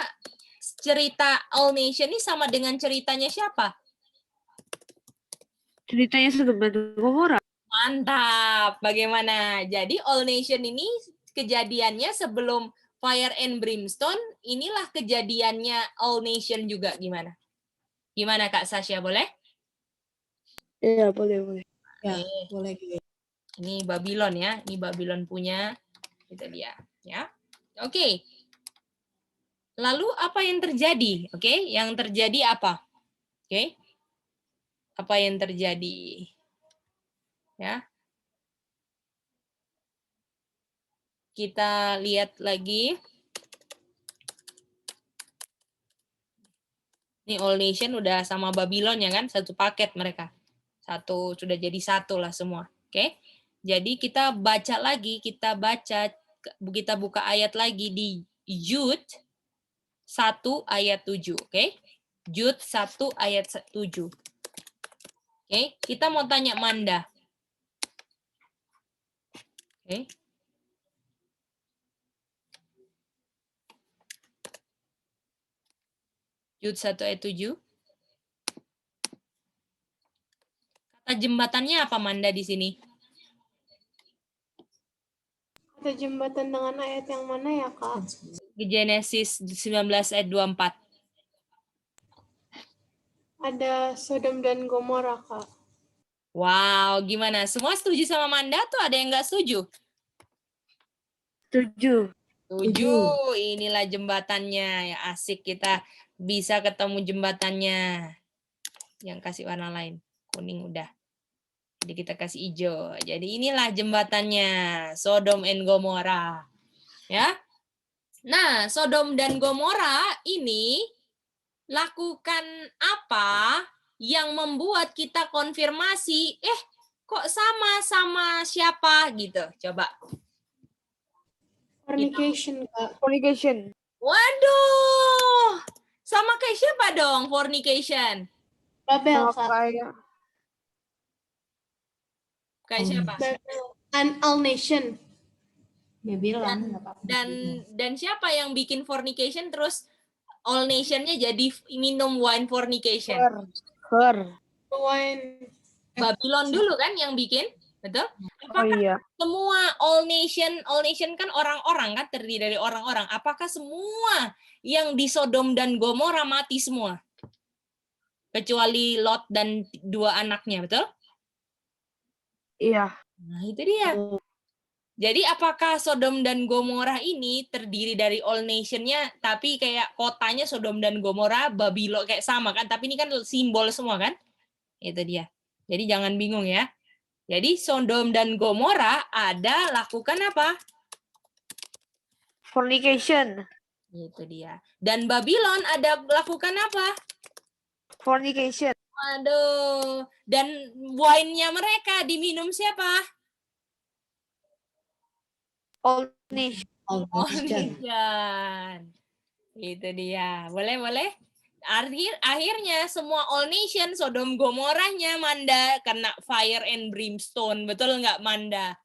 cerita All Nation ini sama dengan ceritanya siapa? Ceritanya Sodom dan Gomora. Mantap. Bagaimana? Jadi All Nation ini kejadiannya sebelum fire and brimstone, inilah kejadiannya All Nation juga gimana? Gimana Kak Sasha, boleh? Iya, boleh. Ya, boleh. Ini Babylon ya, ini Babylon punya, itu dia ya. Oke. Lalu apa yang terjadi? Oke, yang terjadi apa? Oke. Apa yang terjadi? Ya. Kita lihat lagi. Ini All Nation udah sama Babylon ya kan, satu paket mereka. Satu sudah jadi satu lah semua. Oke. Jadi kita baca lagi, kita buka ayat lagi di Jude 1 ayat 7, oke? Jude 1 ayat 7. Oke, kita mau tanya Manda. Oke. Jude 1 ayat 7. Kata jembatannya apa Manda di sini? Ada jembatan dengan ayat yang mana ya, Kak? Genesis 19 ayat 24. Ada Sodom dan Gomora, Kak. Wow, gimana? Semua setuju sama Manda tuh ada yang nggak setuju? Setuju. Setuju. Inilah jembatannya. Ya asik kita bisa ketemu jembatannya. yang kasih warna lain. Kuning udah. Jadi kita kasih hijau. Jadi inilah jembatannya Sodom and Gomora. Ya. Nah, Sodom dan Gomora ini lakukan apa yang membuat kita konfirmasi, kok sama siapa gitu. Coba. Fornication, Kak. Fornication. Waduh. Sama kayak siapa dong fornication? Babel, Kak. Kayak Kayak siapa? Babel. And all nation. Babylon. Dan siapa yang bikin fornication terus all nationnya jadi minum wine fornication? her. Wine. Babylon dulu kan yang bikin, betul? Oh Apakah iya. semua all nation kan orang-orang kan, terdiri dari orang-orang. Apakah semua yang di Sodom dan Gomora mati semua? Kecuali Lot dan 2 anaknya, betul? Iya. Nah, itu dia. Jadi apakah Sodom dan Gomora ini terdiri dari all nation-nya, tapi kayak kotanya Sodom dan Gomora, Babylon kayak sama kan? Tapi ini kan simbol semua kan? Itu dia. Jadi jangan bingung ya. Jadi Sodom dan Gomora ada lakukan apa? Fornication. Itu dia. Dan Babylon ada lakukan apa? Fornication. Aduh. Dan wine-nya mereka diminum siapa? All nation. Nation. Itu dia. Boleh. Akhirnya semua all nation Sodom Gomoranya Manda kena fire and brimstone. Betul nggak Manda?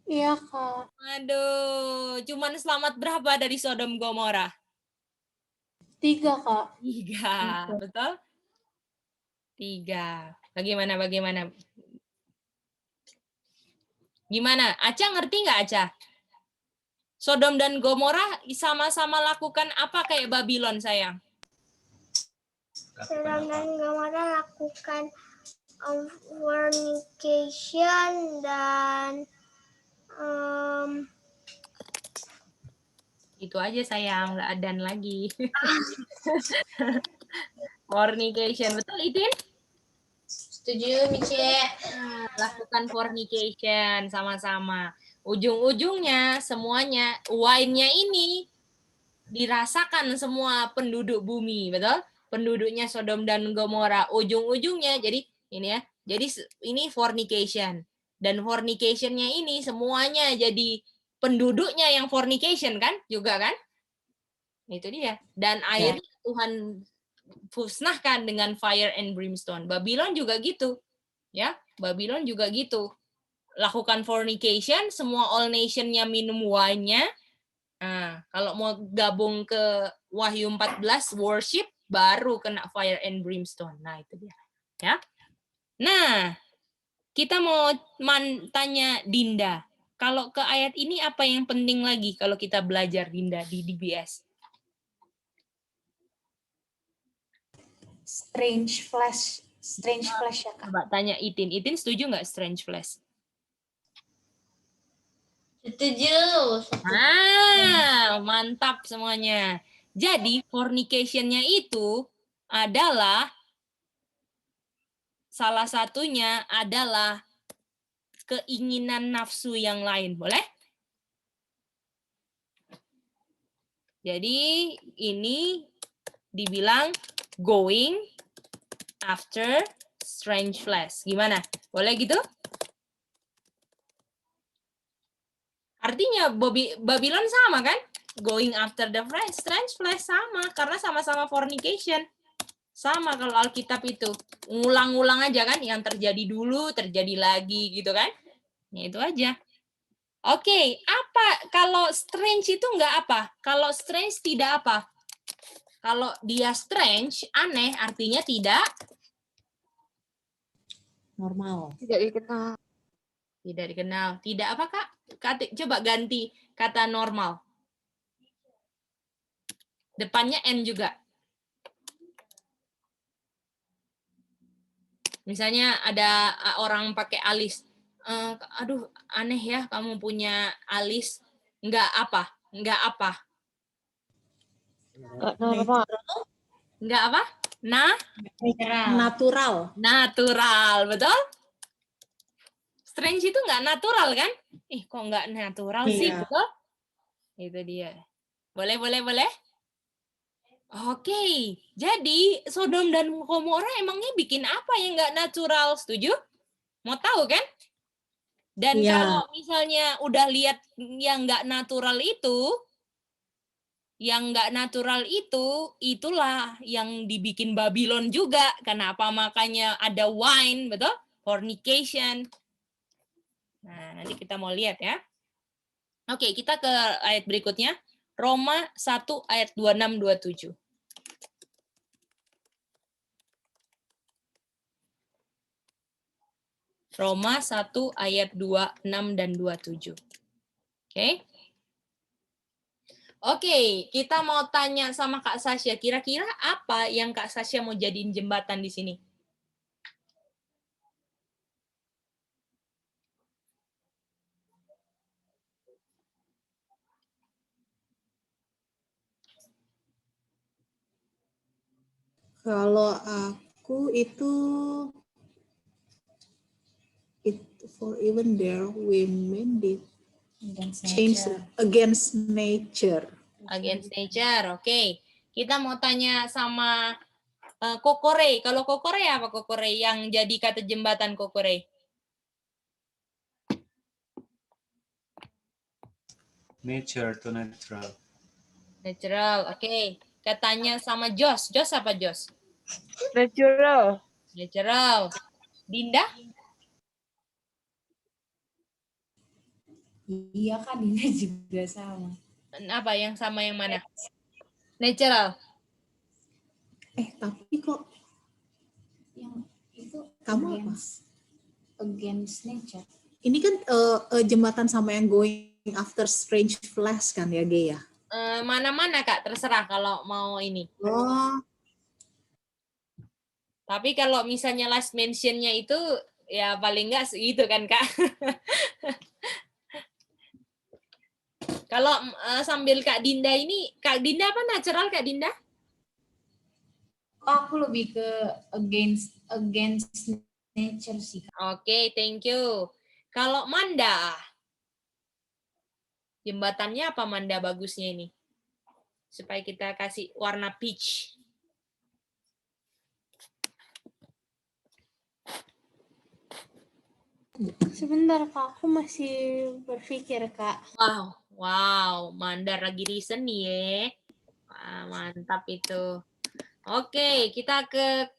Iya, Kak. Aduh, cuman selamat berapa dari Sodom Gomora? 3, Kak. 3, betul? 3. Bagaimana? Gimana? Aca ngerti nggak Aca? Sodom dan Gomora sama-sama lakukan apa kayak Babylon sayang? Sodom dan Gomora lakukan fornication dan Itu aja sayang, nggak ada lagi. Fornication, betul Itin? Setuju, Mice. Lakukan fornication sama-sama. Ujung-ujungnya semuanya wine-nya ini dirasakan semua penduduk bumi, betul? Penduduknya Sodom dan Gomora. Ujung-ujungnya jadi ini ya. Jadi ini fornication. Dan fornication-nya ini semuanya jadi penduduknya yang fornication kan? Juga kan? Itu dia. Dan akhirnya Tuhan musnahkan dengan fire and brimstone. Babylon juga gitu. Ya, Babylon juga gitu. Lakukan fornication, semua all nation-nya minum wine-nya. Nah, kalau mau gabung ke Wahyu 14 worship baru kena fire and brimstone. Nah, itu dia. Ya. Nah, kita mau tanya Dinda. Kalau ke ayat ini apa yang penting lagi kalau kita belajar Dinda di DBS? Strange flash ya, Kak. Coba tanya Itin. Itin setuju nggak strange flash? Setuju. Mantap semuanya. Jadi fornication-nya itu adalah salah satunya adalah keinginan nafsu yang lain. Boleh? Jadi ini dibilang going after strange flesh. Gimana? Boleh gitu? Artinya Babylon sama kan? Going after the strange flesh sama. Karena sama-sama fornication. Sama kalau Alkitab itu. Ngulang-ngulang aja kan. Yang terjadi dulu, terjadi lagi gitu kan. Ya, itu aja. Oke, apa kalau strange itu enggak apa? Kalau strange tidak apa? Kalau dia strange, aneh, artinya tidak Normal. Tidak dikenal. tidak dikenal. Tidak apa, Kak? Coba ganti kata normal. Depannya N juga. Misalnya ada orang pakai alis. Aduh, aneh ya kamu punya alis. Enggak apa? Nggak normal. Enggak apa? Natural. Natural, betul? Strange itu nggak natural kan? Kok nggak natural sih, Iya. betul? Itu dia. Boleh. Oke, jadi Sodom dan Gomora emangnya bikin apa yang nggak natural? Setuju? Mau tahu kan? Dan Iya. kalau misalnya udah lihat yang nggak natural itu, itulah yang dibikin Babylon juga. Kenapa makanya ada wine, betul? Fornication. Nah, nanti kita mau lihat ya. Oke, kita ke ayat berikutnya. Roma 1 ayat 26-27. Roma 1 ayat 26 dan 27. Oke. Oke, kita mau tanya sama Kak Sasha. Kira-kira apa yang Kak Sasha mau jadiin jembatan di sini? Kalau aku itu for even there women did change against nature. Against nature. Oke. Kita mau tanya sama Kokore. Kalau Kokore apa Kokore yang jadi kata jembatan Kokore? Nature to natural. Natural. Oke. Katanya sama Jos. Jos apa Jos? Natural. Natural. Dinda? Iya kan, ini juga sama. Apa yang sama yang mana? Natural. Tapi kok Yang itu kamu apa? against nature. Ini kan jembatan sama yang going after strange flash kan ya, Ge ya? Mana-mana Kak, terserah kalau mau ini. Oh, Tapi kalau misalnya last mention-nya itu ya paling enggak segitu kan Kak. Kalau sambil Kak Dinda ini, Kak Dinda apa natural Kak Dinda? Oh, aku lebih ke against nature sih. Oke, thank you. Kalau Manda, jembatannya apa Manda bagusnya ini? Supaya kita kasih warna peach. Sebentar Kak, aku masih berpikir Kak. Wow, Manda lagi reason nih ya. Wah, mantap itu. Oke, kita ke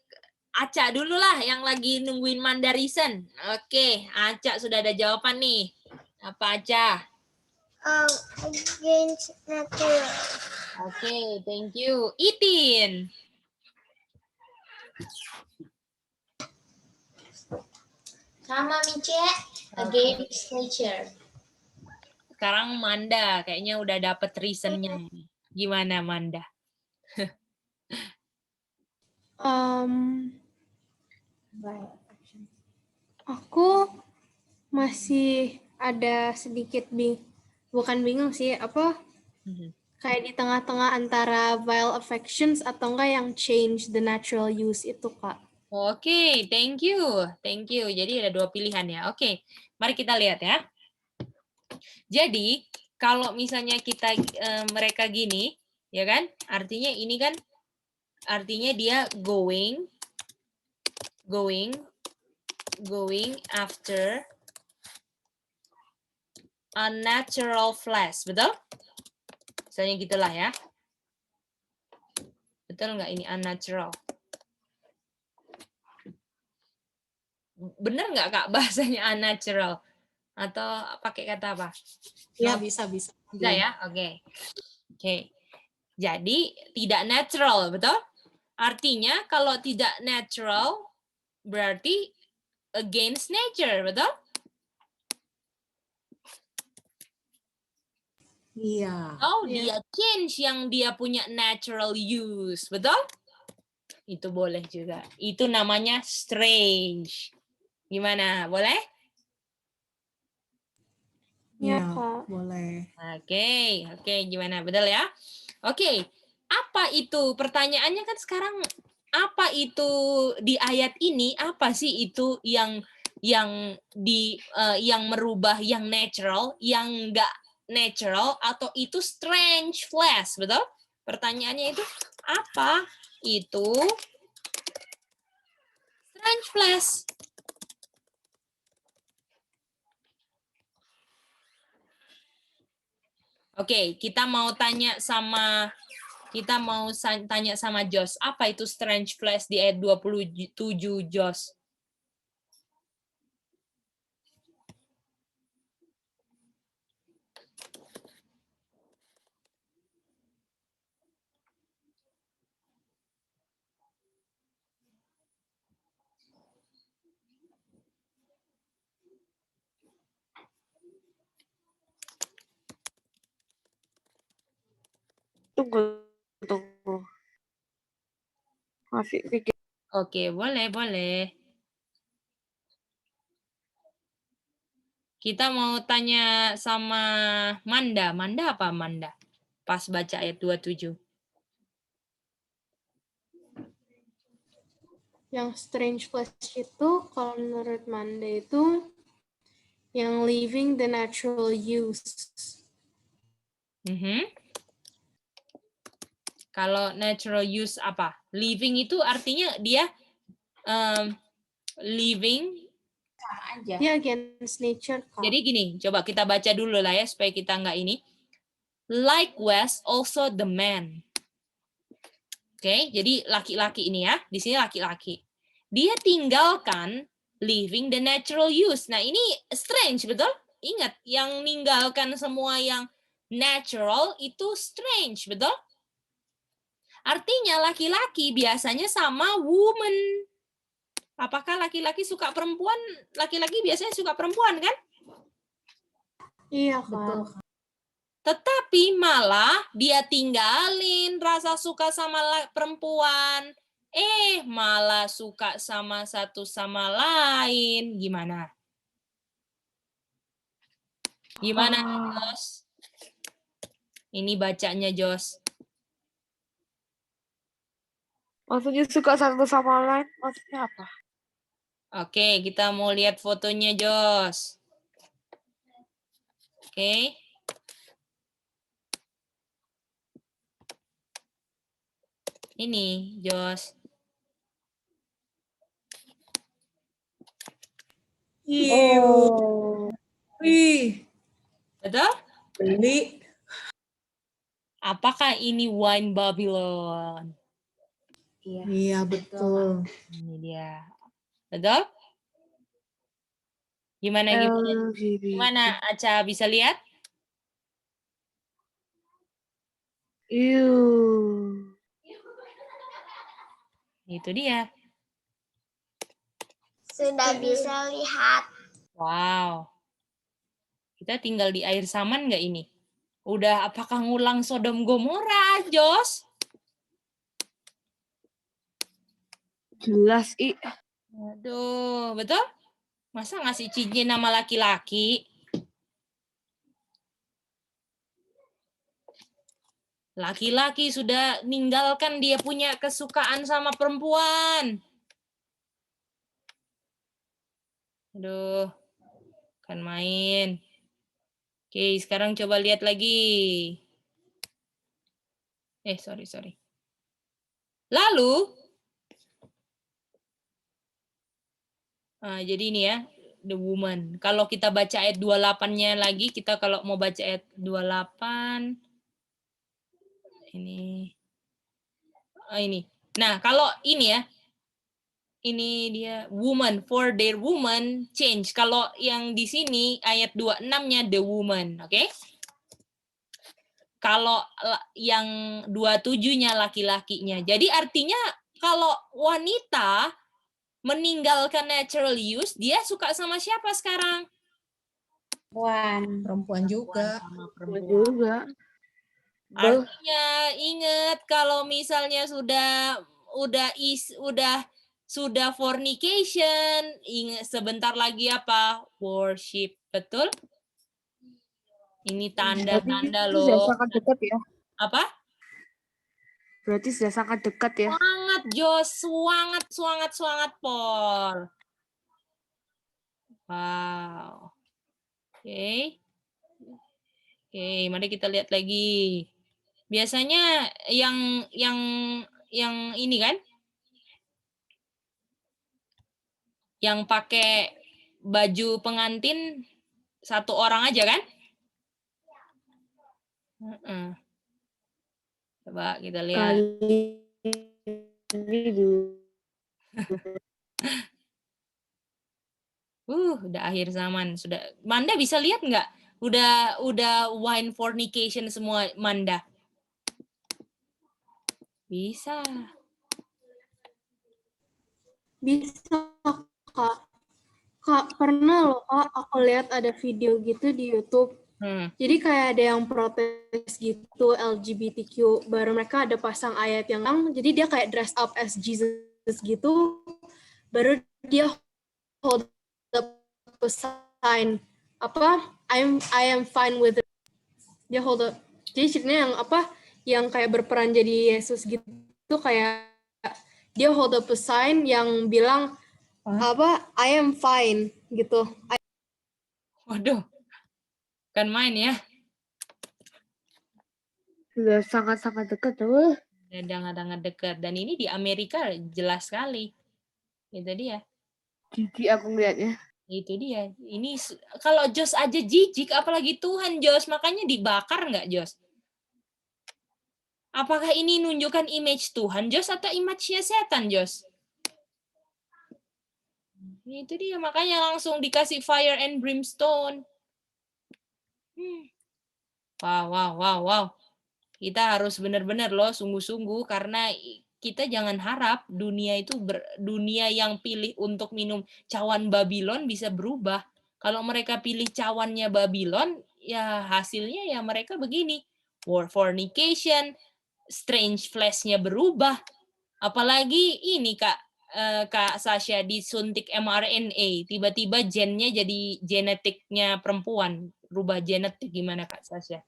Aca dulu lah yang lagi nungguin Manda reason. Oke, Aca sudah ada jawaban nih. Apa Aca? Against nature. Oke, thank you. Itin. Sama Mice, against nature. Sekarang Manda, kayaknya udah dapet reasonnya. Gimana Manda? Aku masih ada sedikit bukan bingung sih, kayak di tengah-tengah antara vile affections atau enggak yang change the natural use itu Kak. Oke, thank you. Thank you. Jadi ada dua pilihan ya. Oke, mari kita lihat ya. Jadi, kalau misalnya kita mereka gini, ya kan? Artinya ini kan artinya dia going after unnatural flesh, betul? Misalnya gitulah ya. Betul nggak ini unnatural? Bener nggak Kak bahasanya unnatural? Atau pakai kata apa? ya bisa. Bisa ya? Oke. Oke. Jadi tidak natural, betul? Artinya kalau tidak natural berarti against nature, betul? Iya. Oh, dia change yang dia punya natural use, betul? Itu boleh juga. Itu namanya strange. Gimana? Boleh? Ya, Iya, Kak. boleh. Oke, gimana? Betul ya? Oke, apa itu? Pertanyaannya kan sekarang apa itu di ayat ini? Apa sih itu yang yang merubah yang natural, yang enggak natural, atau itu strange flash, betul? Pertanyaannya itu apa itu strange flash? Oke, kita mau tanya sama Jos. Apa itu strange flash di ayat 27, Jos? Tunggu. Masih pikir. Oke, boleh. Kita mau tanya sama Manda. Manda apa Manda? Pas baca ayat 27. Yang strange flash itu kalau menurut Manda itu yang leaving the natural use. Kalau natural use apa? Living itu artinya dia living. Dia against nature, Kak. Jadi gini, coba kita baca dulu lah ya supaya kita nggak ini. Likewise also the man. Oke, jadi laki-laki ini ya, di sini laki-laki. Dia tinggalkan living the natural use. Nah, ini strange, betul? Ingat, yang ninggalkan semua yang natural itu strange, betul? Artinya laki-laki biasanya sama woman. Apakah laki-laki suka perempuan? Laki-laki biasanya suka perempuan, kan? Iya, Kak. Tetapi malah dia tinggalin rasa suka sama perempuan. Malah suka sama satu sama lain. Gimana? Gimana, Jos? Ini bacanya, Jos. Maksudnya suka satu sama lain, maksudnya apa? Oke, kita mau lihat fotonya, Jos. Oke. Ini, Jos. Wih, Betul? beli. Apakah ini wine Babylon? Iya, betul. Ini dia. Betul? Gimana? Gimana, Aca bisa lihat? Itu dia. Sudah bisa lihat. Wow. Kita tinggal di air Saman nggak ini? Udah apakah ngulang Sodom Gomora, Jos? Jelas, Aduh, betul? Masa ngasih cincin nama laki-laki? Laki-laki sudah ninggalkan dia punya kesukaan sama perempuan. Aduh, kan main. Oke, sekarang coba lihat lagi. Sorry. Lalu, jadi ini ya, the woman. Kalau kita baca ayat 28-nya lagi, kita kalau mau baca ayat 28, ini. Nah, kalau ini ya, ini dia woman, for their woman change. Kalau yang di sini ayat 26-nya the woman, oke? Kalau yang 27-nya laki-lakinya. Jadi artinya kalau wanita meninggalkan natural use, dia suka sama siapa sekarang? Perempuan juga. Sama perempuan. Artinya ingat kalau misalnya sudah fornication, ingat sebentar lagi apa? Worship, betul? Ini tanda-tanda loh. Sudah sangat dekat ya. Apa? Berarti sudah sangat dekat ya. Semangat, Jos. Semangat, Por. Wow. Oke. Oke, mari kita lihat lagi. Biasanya yang ini kan? Yang pakai baju pengantin satu orang aja kan? Coba kita lihat. Kali ini dulu. Udah akhir zaman. Sudah. Manda bisa lihat nggak? Udah wine fornication semua, Manda. Bisa. Bisa, Kak. Kak, pernah loh, Kak, aku lihat ada video gitu di YouTube. Jadi kayak ada yang protes gitu, LGBTQ, baru mereka ada pasang ayat yang jadi dia kayak dress up as Jesus gitu, baru dia hold up a sign, I am fine with it. Dia hold up. Jadi ceritanya yang kayak berperan jadi Yesus gitu, kayak dia hold up a sign yang bilang, I am fine, gitu. Waduh. Kan main ya. Sudah sangat-sangat dekat tuh. Sangat dekat. Dan ini di Amerika jelas sekali. Itu dia. Jijik aku ngeliatnya. Itu dia. Ini kalau Jos aja jijik, apalagi Tuhan, Jos. Makanya dibakar nggak, Jos? Apakah ini nunjukkan image Tuhan, Jos, atau image-nya setan, Jos? Itu dia. Makanya langsung dikasih fire and brimstone. Wow. Kita harus benar-benar loh, sungguh-sungguh, karena kita jangan harap dunia itu dunia yang pilih untuk minum cawan Babylon bisa berubah. Kalau mereka pilih cawannya Babylon, ya hasilnya ya mereka begini. War fornication, strange flesh-nya berubah. Apalagi ini Kak Sasha disuntik mRNA, tiba-tiba gennya jadi genetiknya perempuan, rubah genetik, gimana Kak Sasha?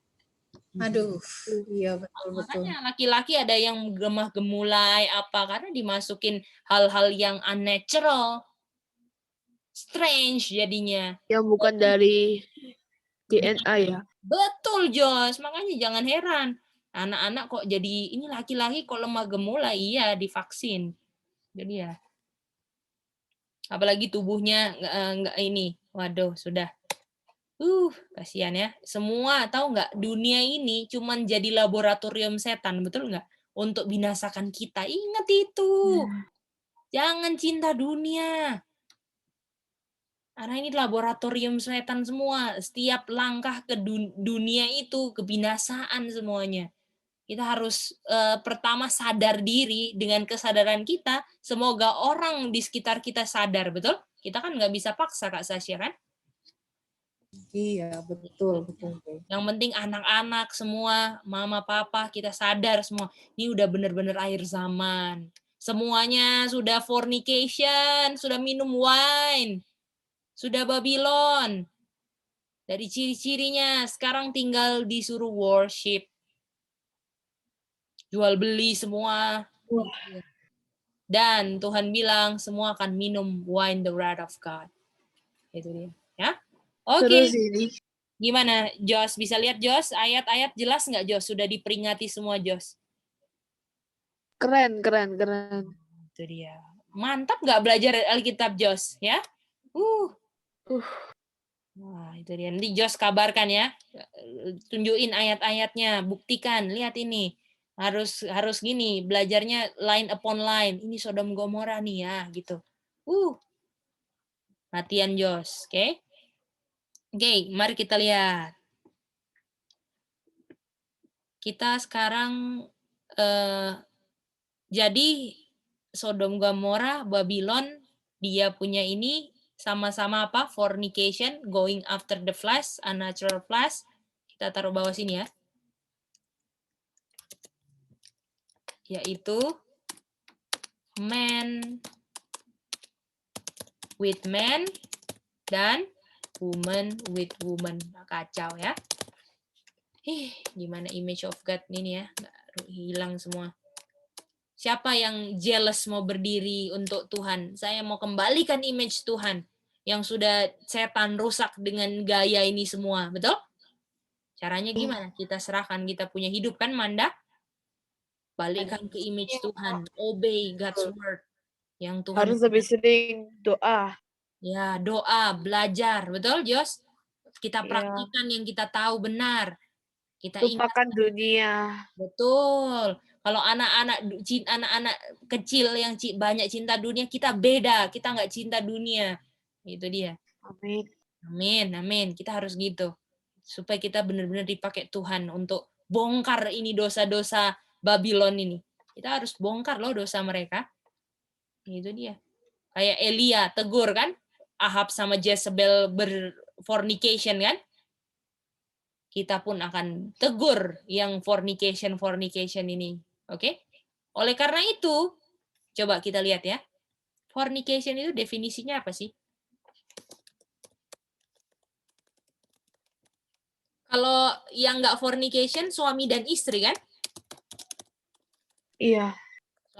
Aduh, iya betul. Makanya laki-laki ada yang gemah gemulai karena dimasukin hal-hal yang unnatural, strange jadinya. Yang bukan dari DNA ya. Betul, Jos. Makanya jangan heran. Anak-anak kok jadi ini laki-laki kok lemah gemulai, iya divaksin. Jadi ya. Apalagi tubuhnya nggak ini. Waduh, sudah. Kasihan ya. Semua tahu nggak, dunia ini cuman jadi laboratorium setan, betul nggak? Untuk binasakan kita. Ingat itu. Jangan cinta dunia. Karena ini laboratorium setan semua. Setiap langkah ke dunia itu kebinasaan semuanya. Kita harus pertama sadar diri. Dengan kesadaran kita, semoga orang di sekitar kita sadar, betul? Kita kan nggak bisa paksa, Kak Sasha, kan? Iya, betul. Yang penting anak-anak semua, mama, papa, kita sadar semua. Ini udah bener-bener akhir zaman. Semuanya sudah fornication, sudah minum wine, sudah Babylon. Dari ciri-cirinya, sekarang tinggal disuruh worship. Jual beli semua. Dan Tuhan bilang semua akan minum wine the wrath of God. Itu dia. Ya. Oke. Terus ini. Gimana, Jos? Bisa lihat, Jos? Ayat-ayat jelas nggak, Jos? Sudah diperingati semua, Jos? Keren. Itu dia. Mantap nggak belajar Alkitab, Jos? Ya? Wah, itu dia. Nanti Jos kabarkan ya. Tunjukin ayat-ayatnya. Buktikan. Lihat ini. Harus gini. Belajarnya line upon line. Ini Sodom Gomora nih ya. Gitu. Latihan, Jos. Oke? Oke, mari kita lihat. Kita sekarang jadi Sodom Gomora, Babylon, dia punya ini sama-sama apa? Fornication, going after the flesh, unnatural flesh. Kita taruh bawah sini ya. Yaitu man with man dan woman with woman. Kacau ya. Gimana image of God ini ya? Nggak hilang semua. Siapa yang jealous mau berdiri untuk Tuhan? Saya mau kembalikan image Tuhan yang sudah setan rusak dengan gaya ini semua, betul? Caranya gimana? Kita serahkan, kita punya hidup kan, Manda? Balikkan ke image Tuhan, obey God's word yang Tuhan. Harus lebih sering doa. Ya, doa, belajar, betul, Jos? Kita Iya. praktikan yang kita tahu benar. Kita ingat, Lupakan dunia. betul. Kalau anak-anak kecil yang banyak cinta dunia, kita beda. Kita nggak cinta dunia. Itu dia. Amin. Amin, amin. Kita harus gitu. Supaya kita benar-benar dipakai Tuhan untuk bongkar ini dosa-dosa Babylon ini. Kita harus bongkar loh dosa mereka. Itu dia. Kayak Elia tegur kan? Ahab sama Jezebel berfornication kan? Kita pun akan tegur yang fornication ini. Oke? Oleh karena itu, coba kita lihat ya. Fornication itu definisinya apa sih? Kalau yang nggak fornication, suami dan istri kan? Iya.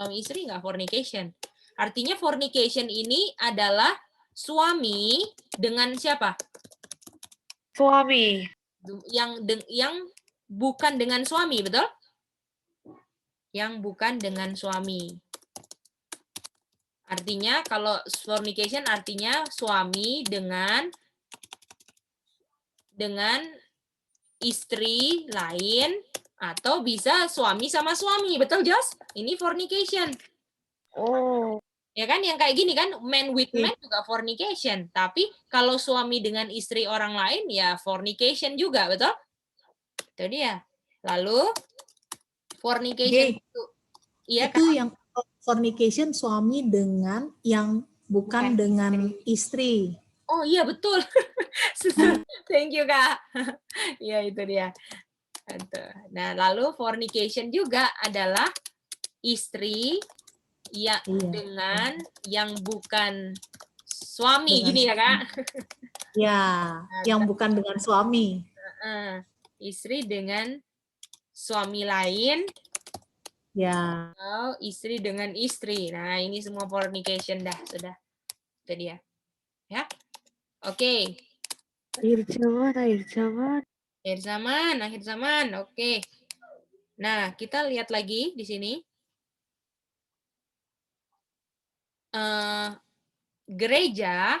Suami istri nggak fornication. Artinya fornication ini adalah suami dengan siapa? Suami. Yang bukan dengan suami, betul? Yang bukan dengan suami. Artinya kalau fornication artinya suami dengan istri lain atau bisa suami sama suami, betul Jos? Ini fornication. Oh. Ya kan yang kayak gini kan, man with man juga fornication. Tapi kalau suami dengan istri orang lain ya fornication juga, betul? Itu dia. Lalu fornication itu iya Itu kan? yang fornication suami dengan yang bukan dengan istri. Oh iya betul. Thank you Kak. Ya itu dia. Nah lalu fornication juga adalah istri ya dengan yang bukan suami Dengan gini ya Kak. Ya, yang bukan dengan suami. Istri dengan suami lain. Ya. Atau istri dengan istri. Nah ini semua fornication dah sudah. Itu dia. Ya. Oke. Akhir zaman. Akhir zaman. Oke. Nah, kita lihat lagi di sini. Gereja.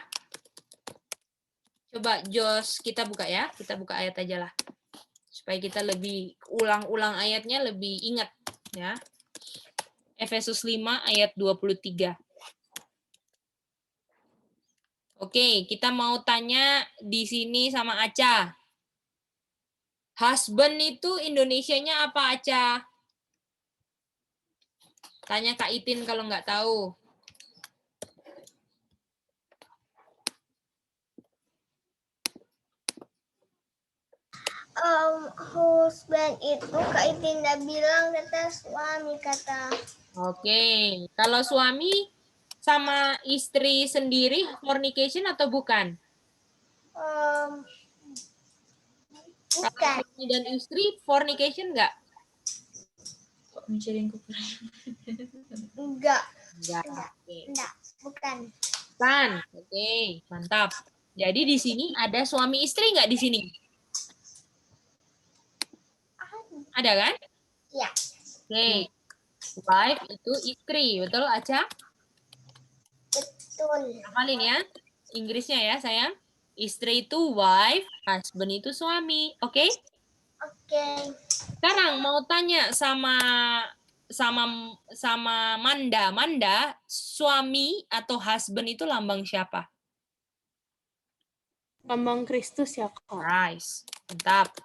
Coba Jos kita buka ya. Kita buka ayat aja lah. Supaya kita lebih ulang-ulang ayatnya lebih ingat ya. Efesus 5 ayat 23. Oke, kita mau tanya di sini sama Aca. Husband itu Indonesianya apa, Aca? Tanya Kak Itin kalau nggak tahu. Husband itu Kak Itinda bilang kata suami kata. Oke, kalau suami sama istri sendiri fornication atau bukan? Bukan. Kalau suami dan istri fornication nggak? Enggak. Enggak, Bukan. bukan. Oke, mantap. Jadi di sini ada suami istri nggak di sini? Ada kan? Iya. Oke. Wife itu istri, betul Aca? Betul. Hafalin ya. Inggrisnya ya, sayang. Istri itu wife, husband itu suami. Oke? Oke. Sekarang mau tanya sama Manda. Manda, suami atau husband itu lambang siapa? Lambang Kristus ya, Kak. Nice. Mantap.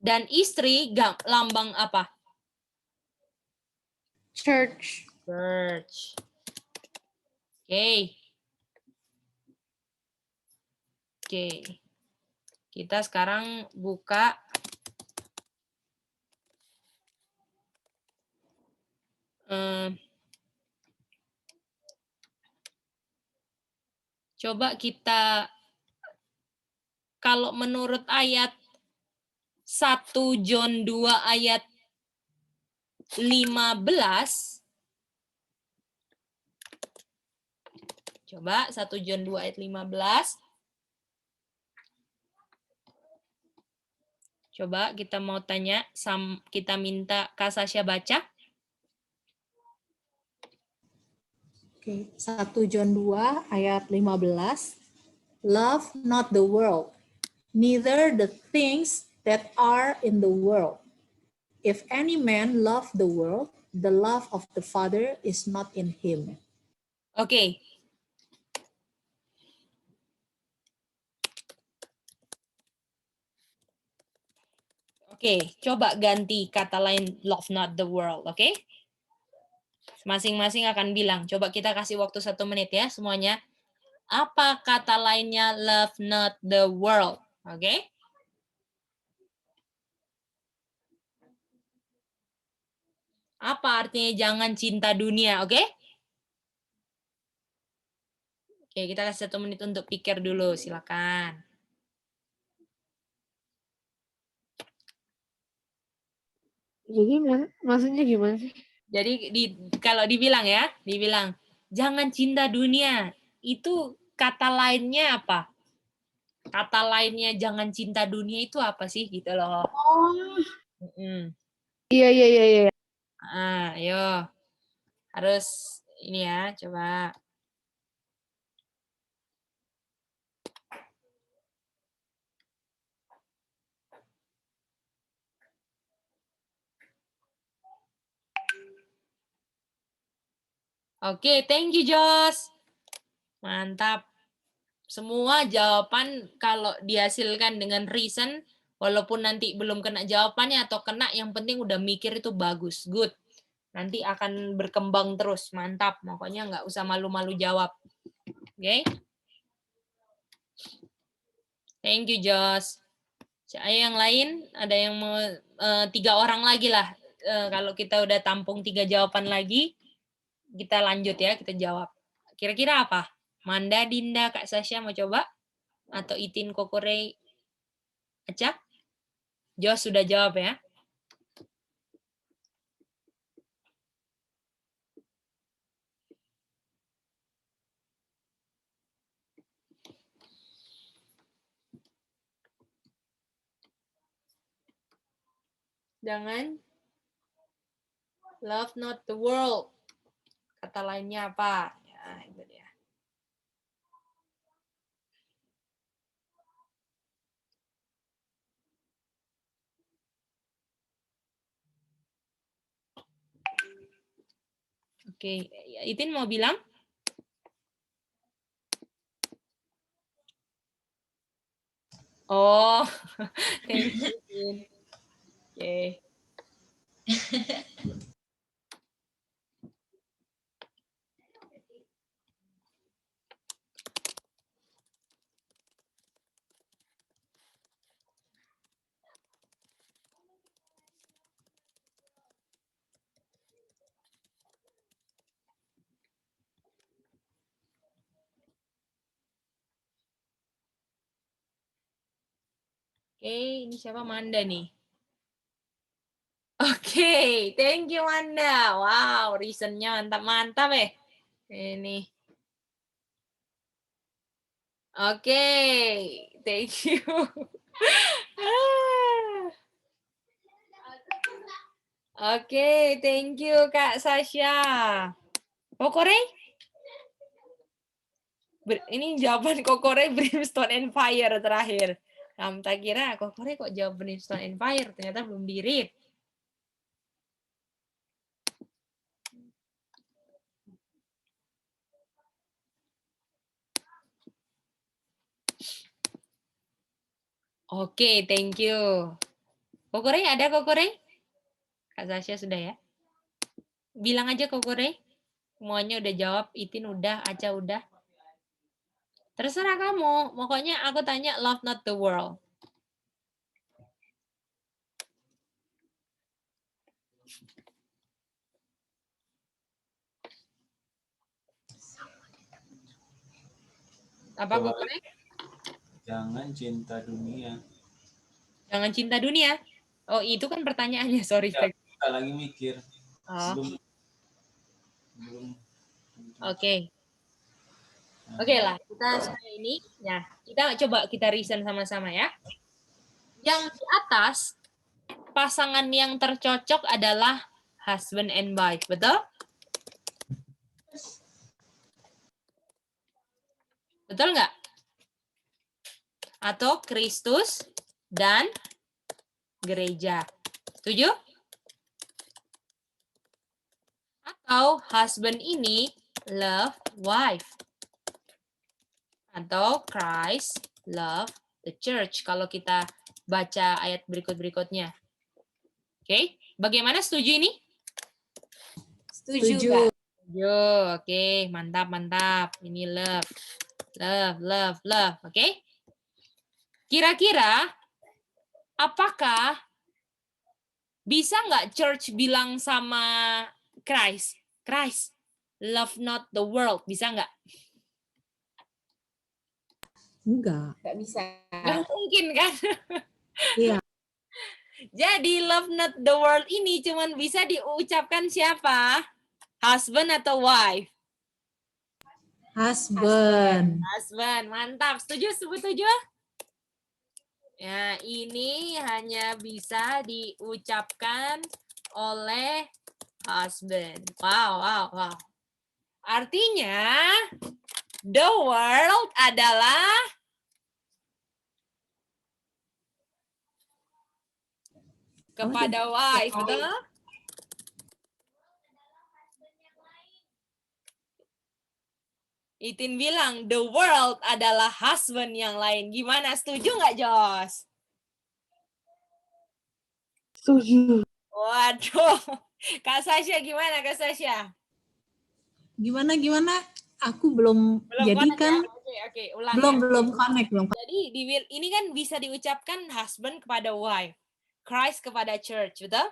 Dan istri lambang apa? Church. Church. Oke. Oke. Kita sekarang buka coba kita kalau menurut ayat 1 John 2 ayat 15 Coba 1 John 2 ayat 15. Coba kita mau tanya, kita minta Kak Sasha baca. Oke, 1 John 2 ayat 15. Love not the world, neither the things that are in the world. If any man love the world, the love of the Father is not in him. Oke. Oke, coba ganti kata lain love not the world, oke? Masing-masing akan bilang. Coba kita kasih waktu 1 menit ya semuanya. Apa kata lainnya love not the world, oke? Apa artinya jangan cinta dunia, oke? Oke, kita kasih 1 menit untuk pikir dulu, silakan. Jadi maksudnya gimana sih? Jadi kalau dibilang jangan cinta dunia, itu kata lainnya apa? Kata lainnya jangan cinta dunia itu apa sih gitu loh. Oh. Mm-mm. Iya. Ayo. Harus ini ya, coba. Oke, thank you Jos. Mantap. Semua jawaban kalau dihasilkan dengan reason, walaupun nanti belum kena jawabannya atau kena, yang penting udah mikir itu bagus. Good. Nanti akan berkembang terus. Mantap. Pokoknya nggak usah malu-malu jawab. Oke? Thank you, Jos. Yang lain, ada yang mau 3 orang lagi lah. Kalau kita udah tampung 3 jawaban lagi, kita lanjut ya, kita jawab. Kira-kira apa? Manda, Dinda, Kak Sasha mau coba? Atau Itin, Kokore, Acak? Jos sudah jawab ya? Jangan love not the world. Kata lainnya apa? Ya, itu dia. Oke, Itin mau bilang? Oh, thank you, Itin. Oke. Oke, ini siapa? Manda nih. Oke, thank you Manda. Wow, reasonnya mantap-mantap ya. Ini. Oke, thank you. Oke, thank you Kak Sasha. Kokore? Ini jawaban Kokore Brimstone and Fire terakhir. Kamu tak kira Kokore kok jawab Brimstone and Fire, ternyata belum di-read. Oke, thank you. Kokore ada Kokore? Kak Sasha sudah ya? Bilang aja Kokore. Semuanya udah jawab, Itin udah, Aca udah. Terserah kamu. Pokoknya aku tanya love not the world. Apa Coba. Kokore? Jangan cinta dunia. Jangan cinta dunia. Oh, itu kan pertanyaannya, sorry. Ya, kita lagi mikir. Oh. Belum. Oke. Oke lah, kita supaya ini, ya kita reason sama-sama ya. Yang di atas pasangan yang tercocok adalah husband and wife, betul? Betul nggak? Atau Kristus dan gereja. Setuju? Atau husband ini love wife. Atau Christ love the church. Kalau kita baca ayat berikut-berikutnya. Oke, bagaimana, setuju ini? Setuju. nggak? Setuju. Oke, mantap. Ini love. Love. Oke. Kira-kira apakah bisa nggak church bilang sama Christ, love not the world, bisa nggak? Enggak. Nggak bisa. Nggak mungkin kan? Iya. Jadi love not the world ini cuman bisa diucapkan siapa? Husband atau wife? Husband. Husband, mantap. Setuju? Ya, ini hanya bisa diucapkan oleh husband. Wow. Artinya, the world adalah kepada wife, betul? Itin bilang, the world adalah husband yang lain. Gimana, setuju nggak, Jos? Setuju. Waduh. Kak Sasha, gimana, Kak Sasha? Gimana? Aku belum jadi connect kan? ya? Oke, ulang Belum ya. connect. Jadi ini kan bisa diucapkan husband kepada wife, Christ kepada church, betul?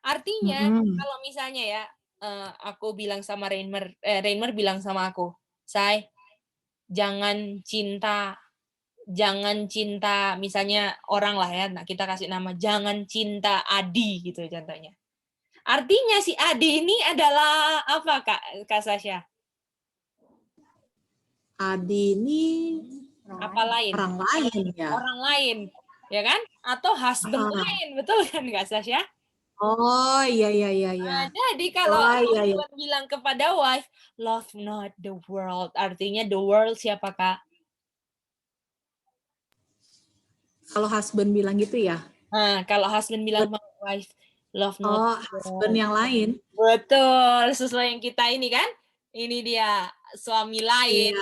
Artinya kalau misalnya ya, aku bilang sama Rainer bilang sama aku, Say, jangan cinta misalnya orang lah ya, nah kita kasih nama jangan cinta Adi gitu contohnya. Artinya si Adi ini adalah apa, Kak Sasha? Adi ini Apa lain? orang lain ya. Orang lain, ya kan? Atau husband lain, betul kan, Kak Sasha? Oh iya. Jadi kalau iya. husband bilang kepada wife, love not the world, artinya the world siapa, Kak? Kalau husband bilang gitu ya? Nah, kalau husband bilang sama wife, love not the world. Husband yang lain. Betul, sesuai yang kita ini kan? Ini dia suami lain.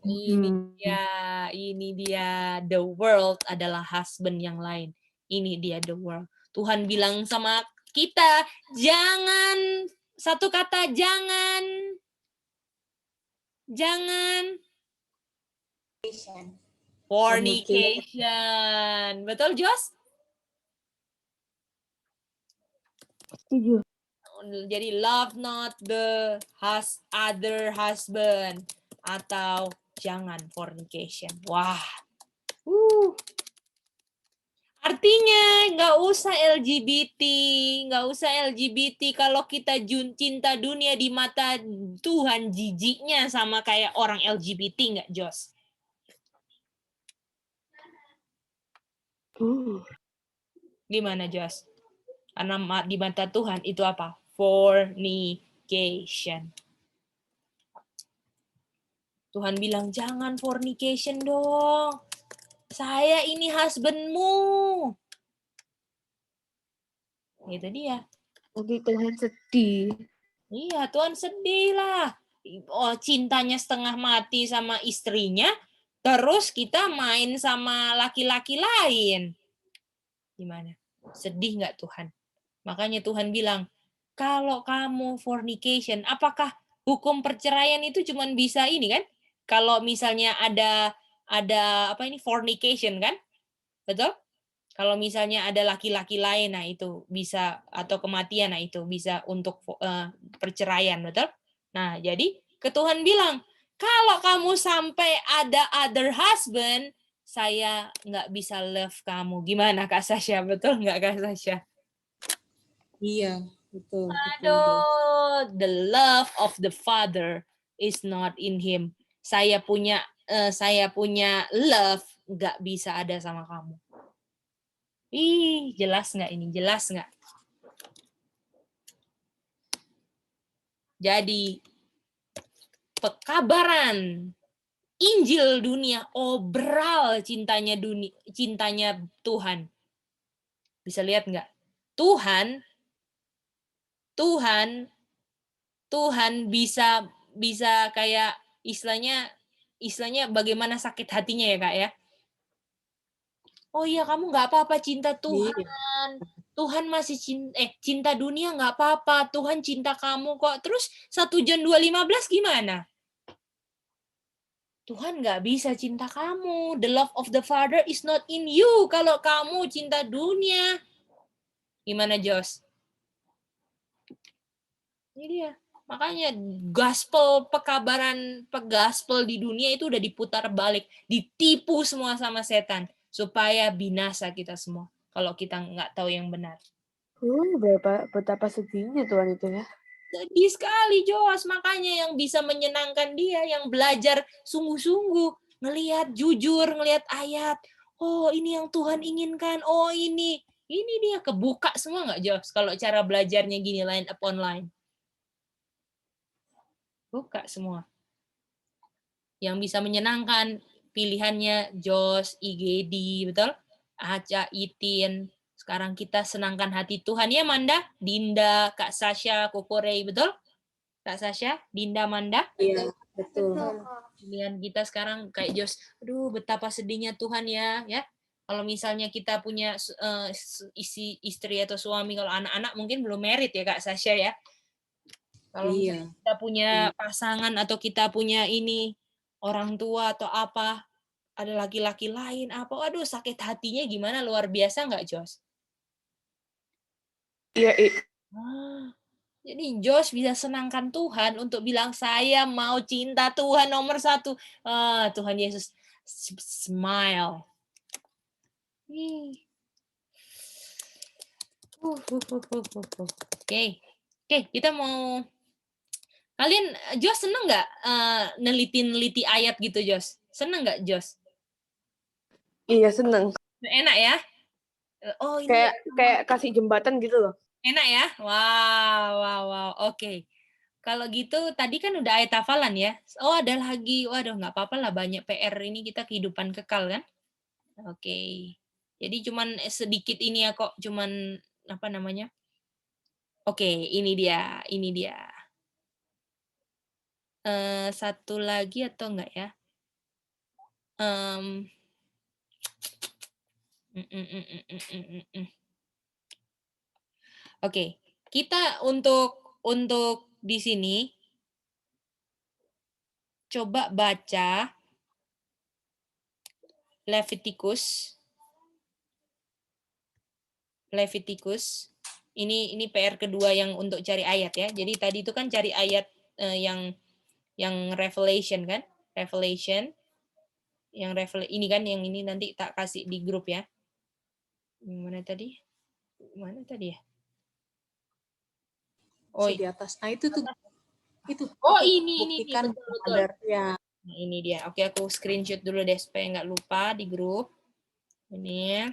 Iya. Ini dia the world adalah husband yang lain. Ini dia the world. Tuhan bilang sama kita, jangan, satu kata, jangan fornication. Betul, Jos? Setuju. Jadi love not the other husband, atau jangan fornication. Wah. Artinya nggak usah LGBT kalau kita cinta dunia di mata Tuhan, jijiknya sama kayak orang LGBT, nggak, Jos? Gimana, Jos? Karena di mata Tuhan itu apa? Fornication. Tuhan bilang, jangan fornication dong. Saya ini husbandmu. Itu dia. Nanti Tuhan sedih. Iya, Tuhan sedih lah. Oh, cintanya setengah mati sama istrinya, terus kita main sama laki-laki lain. Gimana? Sedih nggak Tuhan? Makanya Tuhan bilang, kalau kamu fornication, apakah hukum perceraian itu cuma bisa ini kan? Kalau misalnya ada apa ini fornication kan? Betul? Kalau misalnya ada laki-laki lain, nah itu bisa, atau kematian, nah itu bisa untuk perceraian, betul? Nah, jadi ke Tuhan bilang, kalau kamu sampai ada other husband, saya nggak bisa love kamu. Gimana, Kak Sasha? Betul nggak, Kak Sasha? Iya, betul. Aduh, the love of the Father is not in him. saya punya love nggak bisa ada sama kamu. Ih, jelas nggak ini? Jelas nggak? Jadi pekabaran Injil dunia, obral cintanya Tuhan. Bisa lihat nggak? Tuhan bisa kayak istilahnya bagaimana sakit hatinya ya Kak ya. Oh iya kamu nggak apa-apa cinta Tuhan. Tuhan masih cinta dunia nggak apa-apa. Tuhan cinta kamu kok. Terus 1 John 2:15 gimana? Tuhan nggak bisa cinta kamu. The love of the Father is not in you. Kalau kamu cinta dunia. Gimana, Jos? Ini dia. Makanya gospel di dunia itu udah diputar balik. Ditipu semua sama setan. Supaya binasa kita semua. Kalau kita nggak tahu yang benar. Betapa sedihnya Tuhan itu ya. Sedih sekali Jos, makanya yang bisa menyenangkan dia, yang belajar sungguh-sungguh, ngelihat jujur, ngelihat ayat. Oh ini yang Tuhan inginkan, oh ini dia kebuka semua nggak Jos? Kalau cara belajarnya gini line upon line, buka semua. Yang bisa menyenangkan pilihannya Jos, IGD, betul? Aca, Itin. Sekarang kita senangkan hati Tuhan ya Manda, Dinda, Kak Sasha, Kokorei, betul? Kak Sasha, Dinda, Manda? Iya, betul. Pilihan kita sekarang kayak Jos, aduh betapa sedihnya Tuhan ya. Kalau misalnya kita punya istri atau suami, kalau anak-anak mungkin belum married ya Kak Sasha ya. Kalau misalnya kita punya pasangan atau kita punya ini orang tua atau apa, ada laki-laki lain apa, aduh sakit hatinya gimana, luar biasa nggak Jos? Iya. Jadi Jos bisa senangkan Tuhan untuk bilang saya mau cinta Tuhan nomor 1. Tuhan Yesus smile. Oke, kita mau. Kalian Jos seneng nggak neliti ayat gitu Jos? Seneng nggak Jos? Iya seneng. Enak ya? Oh ini Kayak kasih jembatan gitu loh. enak ya? Wow. Oke. Kalau gitu tadi kan udah ayat hafalan ya. Oh ada lagi. Waduh nggak apa-apa lah, banyak PR ini, kita kehidupan kekal kan. Oke. Jadi cuman sedikit ini ya kok. Cuman apa namanya. Oke ini dia. Satu lagi atau enggak ya. Oke. Kita untuk di sini coba baca Leviticus. Ini PR kedua yang untuk cari ayat ya. Jadi tadi itu kan cari ayat yang Revelation kan? Revelation. Ini kan yang ini nanti tak kasih di grup ya. Mana tadi ya? Oh, di atas. Nah, itu tuh. Itu. Oh, ini buktikan betul. Ya. Nah, ini dia. Oke, aku screenshot dulu deh supaya nggak lupa di grup. Ini.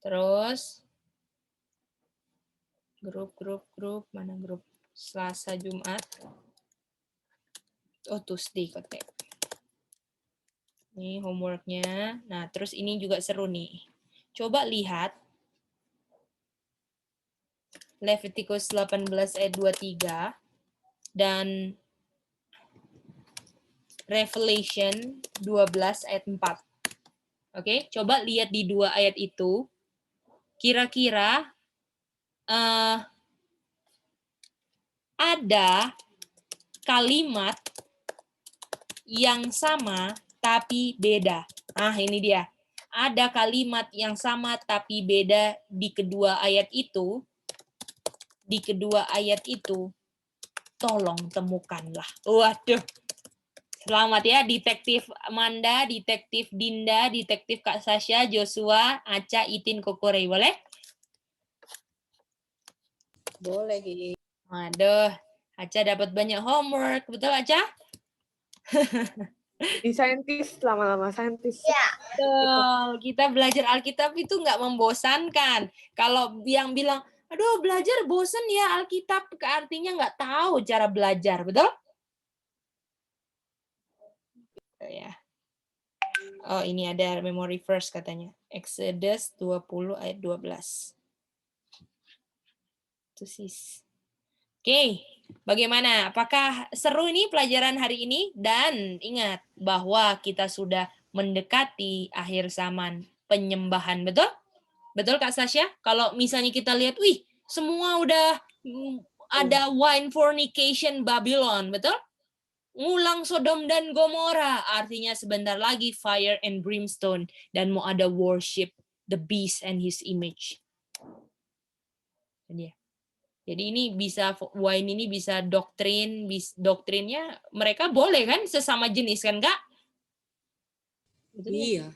Terus grup mana grup Selasa Jumat. Oh, Tuesday kotek. Ini homeworknya. Nah, terus ini juga seru nih. Coba lihat Leviticus 18 ayat 23 dan Revelation 12 ayat 4. Oke, coba lihat di dua ayat itu. Kira-kira ada kalimat yang sama tapi beda. Ini dia. Ada kalimat yang sama tapi beda di kedua ayat itu. Tolong temukanlah. Waduh. Selamat ya, Detektif Manda, Detektif Dinda, Detektif Kak Sasha, Joshua, Aca, Itin, Kokorei. Boleh? Boleh, Gi. Waduh, Aca dapat banyak homework. Betul, Aca? Di saintis lama-lama saintis. Betul, kita belajar Alkitab itu nggak membosankan. Kalau yang bilang, aduh belajar bosan ya Alkitab, artinya nggak tahu cara belajar, betul? Ya. Oh ini ada memory verse katanya. Exodus 20 ayat 12. Itu sis. Oke, bagaimana? Apakah seru ini pelajaran hari ini? Dan ingat bahwa kita sudah mendekati akhir zaman penyembahan, betul? Betul Kak Sasha? Kalau misalnya kita lihat, wih, semua udah ada wine fornication Babylon, betul? Ngulang Sodom dan Gomora, artinya sebentar lagi fire and brimstone dan mau ada worship the beast and his image. Jadi ini bisa wine ini bisa doktrinnya mereka boleh kan sesama jenis kan Kak? Iya,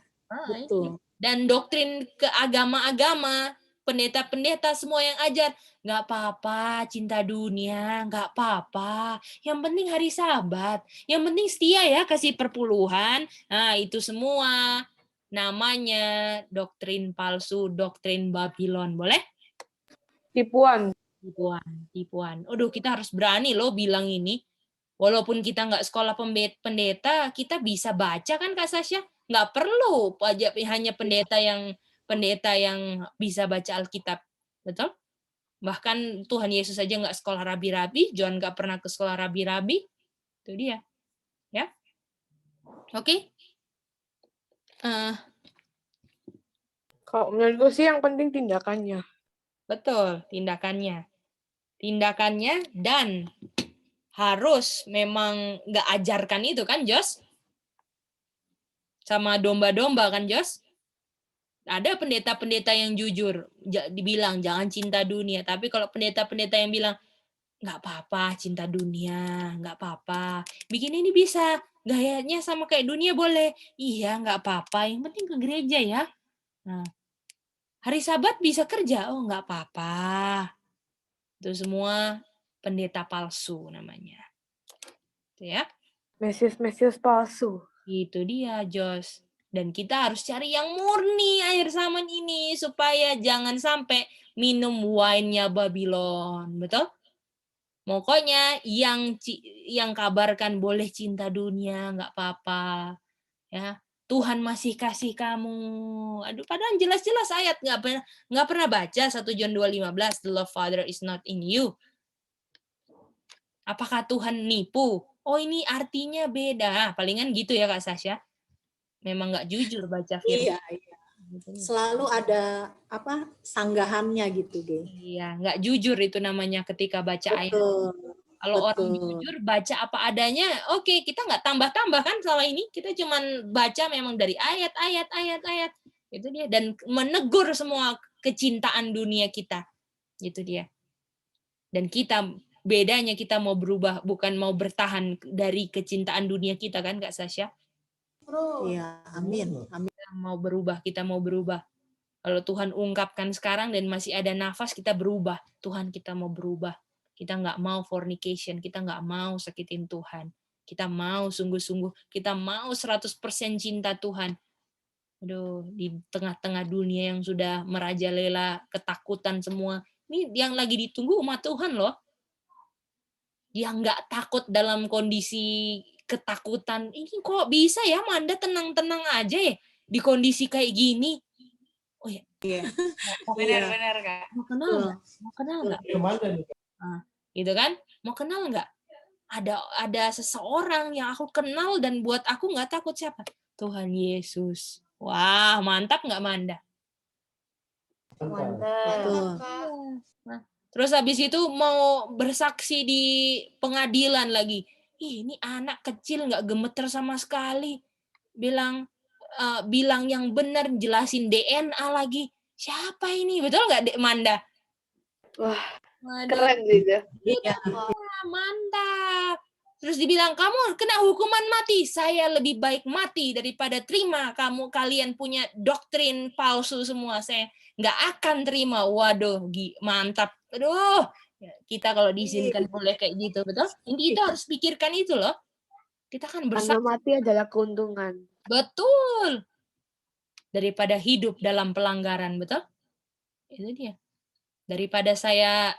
betul. Dan doktrin keagama-agama, pendeta-pendeta semua yang ajar, nggak apa-apa cinta dunia, nggak apa-apa. Yang penting hari Sabat, yang penting setia ya kasih perpuluhan. Nah itu semua namanya doktrin palsu, doktrin Babylon, boleh? Tipuan. Tipuan. Aduh, kita harus berani loh bilang ini. Walaupun kita nggak sekolah pendeta, kita bisa baca kan Kak Sasha? Nggak perlu hanya pendeta yang bisa baca Alkitab. Betul? Bahkan Tuhan Yesus aja nggak sekolah rabi-rabi, John nggak pernah ke sekolah rabi-rabi. Itu dia. Ya. Oke. Kalau menurutku sih yang penting tindakannya. Betul, tindakannya dan harus memang nggak ajarkan itu kan Jos? Sama domba-domba kan Jos? Ada pendeta-pendeta yang jujur dibilang jangan cinta dunia, tapi kalau pendeta-pendeta yang bilang nggak apa-apa cinta dunia, nggak apa-apa, bikin ini bisa gayanya sama kayak dunia boleh, iya nggak apa-apa, yang penting ke gereja ya. Nah, hari Sabat bisa kerja, oh nggak apa-apa. Itu semua pendeta palsu namanya. Itu ya. Mesias palsu. Itu dia, Jos. Dan kita harus cari yang murni akhir zaman ini supaya jangan sampai minum wine-nya Babylon, betul? Pokoknya yang kabarkan boleh cinta dunia, nggak apa-apa, ya. Tuhan masih kasih kamu. Aduh, padahal jelas-jelas ayat nggak pernah baca 1 John 2:15, the love Father is not in you. Apakah Tuhan nipu? Oh ini artinya beda. Palingan gitu ya Kak Sasha. Memang nggak jujur baca firman. Iya. Selalu ada sanggahannya gitu, Ge. Iya, nggak jujur itu namanya ketika baca ayat. Kalau orang jujur baca apa adanya, oke, kita nggak tambah-tambah kan selama ini. Kita cuman baca memang dari ayat. Itu dia. Dan menegur semua kecintaan dunia kita. Gitu dia. Dan bedanya kita mau berubah, bukan mau bertahan dari kecintaan dunia kita kan Kak Sasha? Iya, amin. Kita mau berubah. Kalau Tuhan ungkapkan sekarang dan masih ada nafas, kita berubah. Tuhan, kita mau berubah. Kita nggak mau fornication, kita nggak mau sakitin Tuhan. Kita mau sungguh-sungguh, kita mau 100% cinta Tuhan. Aduh, di tengah-tengah dunia yang sudah merajalela ketakutan semua. Ini yang lagi ditunggu umat Tuhan loh. Yang nggak takut dalam kondisi ketakutan. Ini kok bisa ya Manda tenang-tenang aja ya di kondisi kayak gini. Oh ya. Iya. Benar-benar Kak. Mau kenal nggak? Gitu kan? Mau kenal nggak? Ada seseorang yang aku kenal dan buat aku nggak takut siapa? Tuhan Yesus. Wah, mantap nggak Manda? Mantap. Nah, terus habis itu mau bersaksi di pengadilan lagi. Ih, ini anak kecil nggak gemeter sama sekali. Bilang yang benar, jelasin DNA lagi. Siapa ini? Betul nggak Dek Manda? Wah, keren gitu. Iya, mantap. Terus dibilang, kamu kena hukuman mati. Saya lebih baik mati daripada terima kalian punya doktrin palsu semua. Saya nggak akan terima. Waduh, mantap. Aduh, kita kalau diizinkan boleh kayak gitu, betul? Ini kita harus pikirkan itu loh. Kita kan Karena bersaksi. mati adalah keuntungan. Betul. Daripada hidup dalam pelanggaran, betul? Itu dia. Daripada saya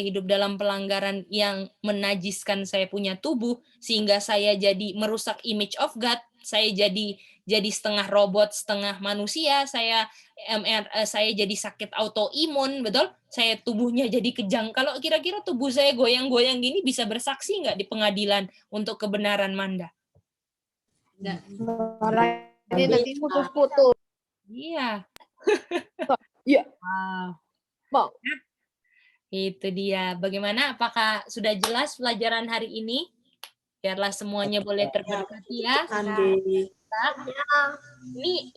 hidup dalam pelanggaran yang menajiskan saya punya tubuh sehingga saya jadi merusak image of God, saya jadi setengah robot, setengah manusia, saya jadi sakit autoimun, betul? Saya tubuhnya jadi kejang. Kalau kira-kira tubuh saya goyang-goyang gini bisa bersaksi nggak di pengadilan untuk kebenaran Manda? Suaranya nanti putus-putus. Iya. Iya. Wow. Mau. Itu dia. Bagaimana? Apakah sudah jelas pelajaran hari ini? Biarlah semuanya boleh terberkati ya. Andi.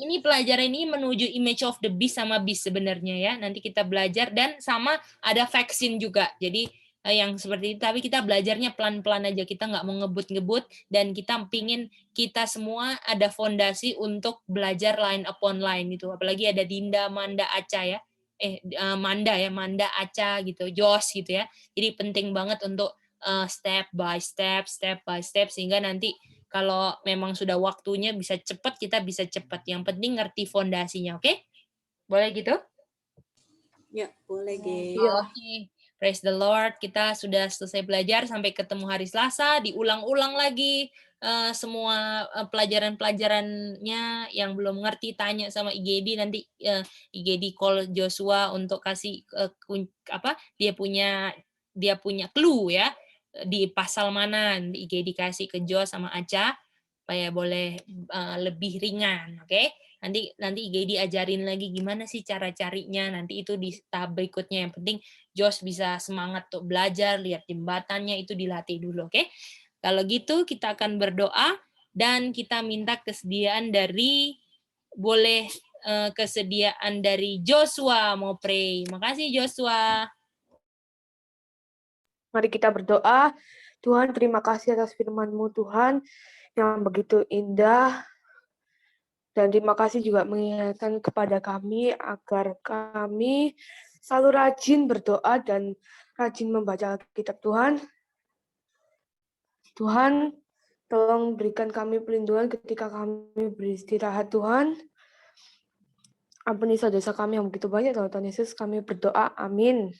Ini pelajaran ini menuju image of the beast sama beast sebenarnya ya. Nanti kita belajar dan sama ada vaksin juga. Jadi yang seperti itu. Tapi kita belajarnya pelan-pelan aja. Kita nggak mau ngebut-ngebut dan kita pingin kita semua ada fondasi untuk belajar line upon line gitu. Apalagi ada Dinda, Manda, Aca ya. Manda, Aca gitu, Jos gitu ya. Jadi penting banget untuk step by step sehingga nanti kalau memang sudah waktunya bisa cepat, kita bisa cepat. Yang penting ngerti fondasinya, oke? Boleh gitu? Ya, boleh, Ge. Oke. Praise the Lord. Kita sudah selesai belajar sampai ketemu hari Selasa, diulang-ulang lagi semua pelajaran-pelajarannya yang belum ngerti tanya sama IGD nanti IGD call Joshua untuk kasih dia punya clue ya di pasal mana IGD kasih ke Jo sama Aca supaya boleh lebih ringan, oke? Nanti IGD ajarin lagi gimana sih cara carinya, nanti itu di tahap berikutnya. Yang penting Jos bisa semangat untuk belajar, lihat jembatannya itu dilatih dulu, oke? Kalau gitu kita akan berdoa dan kita minta kesediaan dari kesediaan dari Joshua mau pray. Makasih Joshua. Mari kita berdoa. Tuhan, terima kasih atas firman-Mu Tuhan yang begitu indah. Dan terima kasih juga mengingatkan kepada kami agar kami selalu rajin berdoa dan rajin membaca kitab Tuhan. Tuhan, tolong berikan kami perlindungan ketika kami beristirahat Tuhan. Ampuni dosa kami yang begitu banyak, dalam Tuhan Yesus kami berdoa. Amin.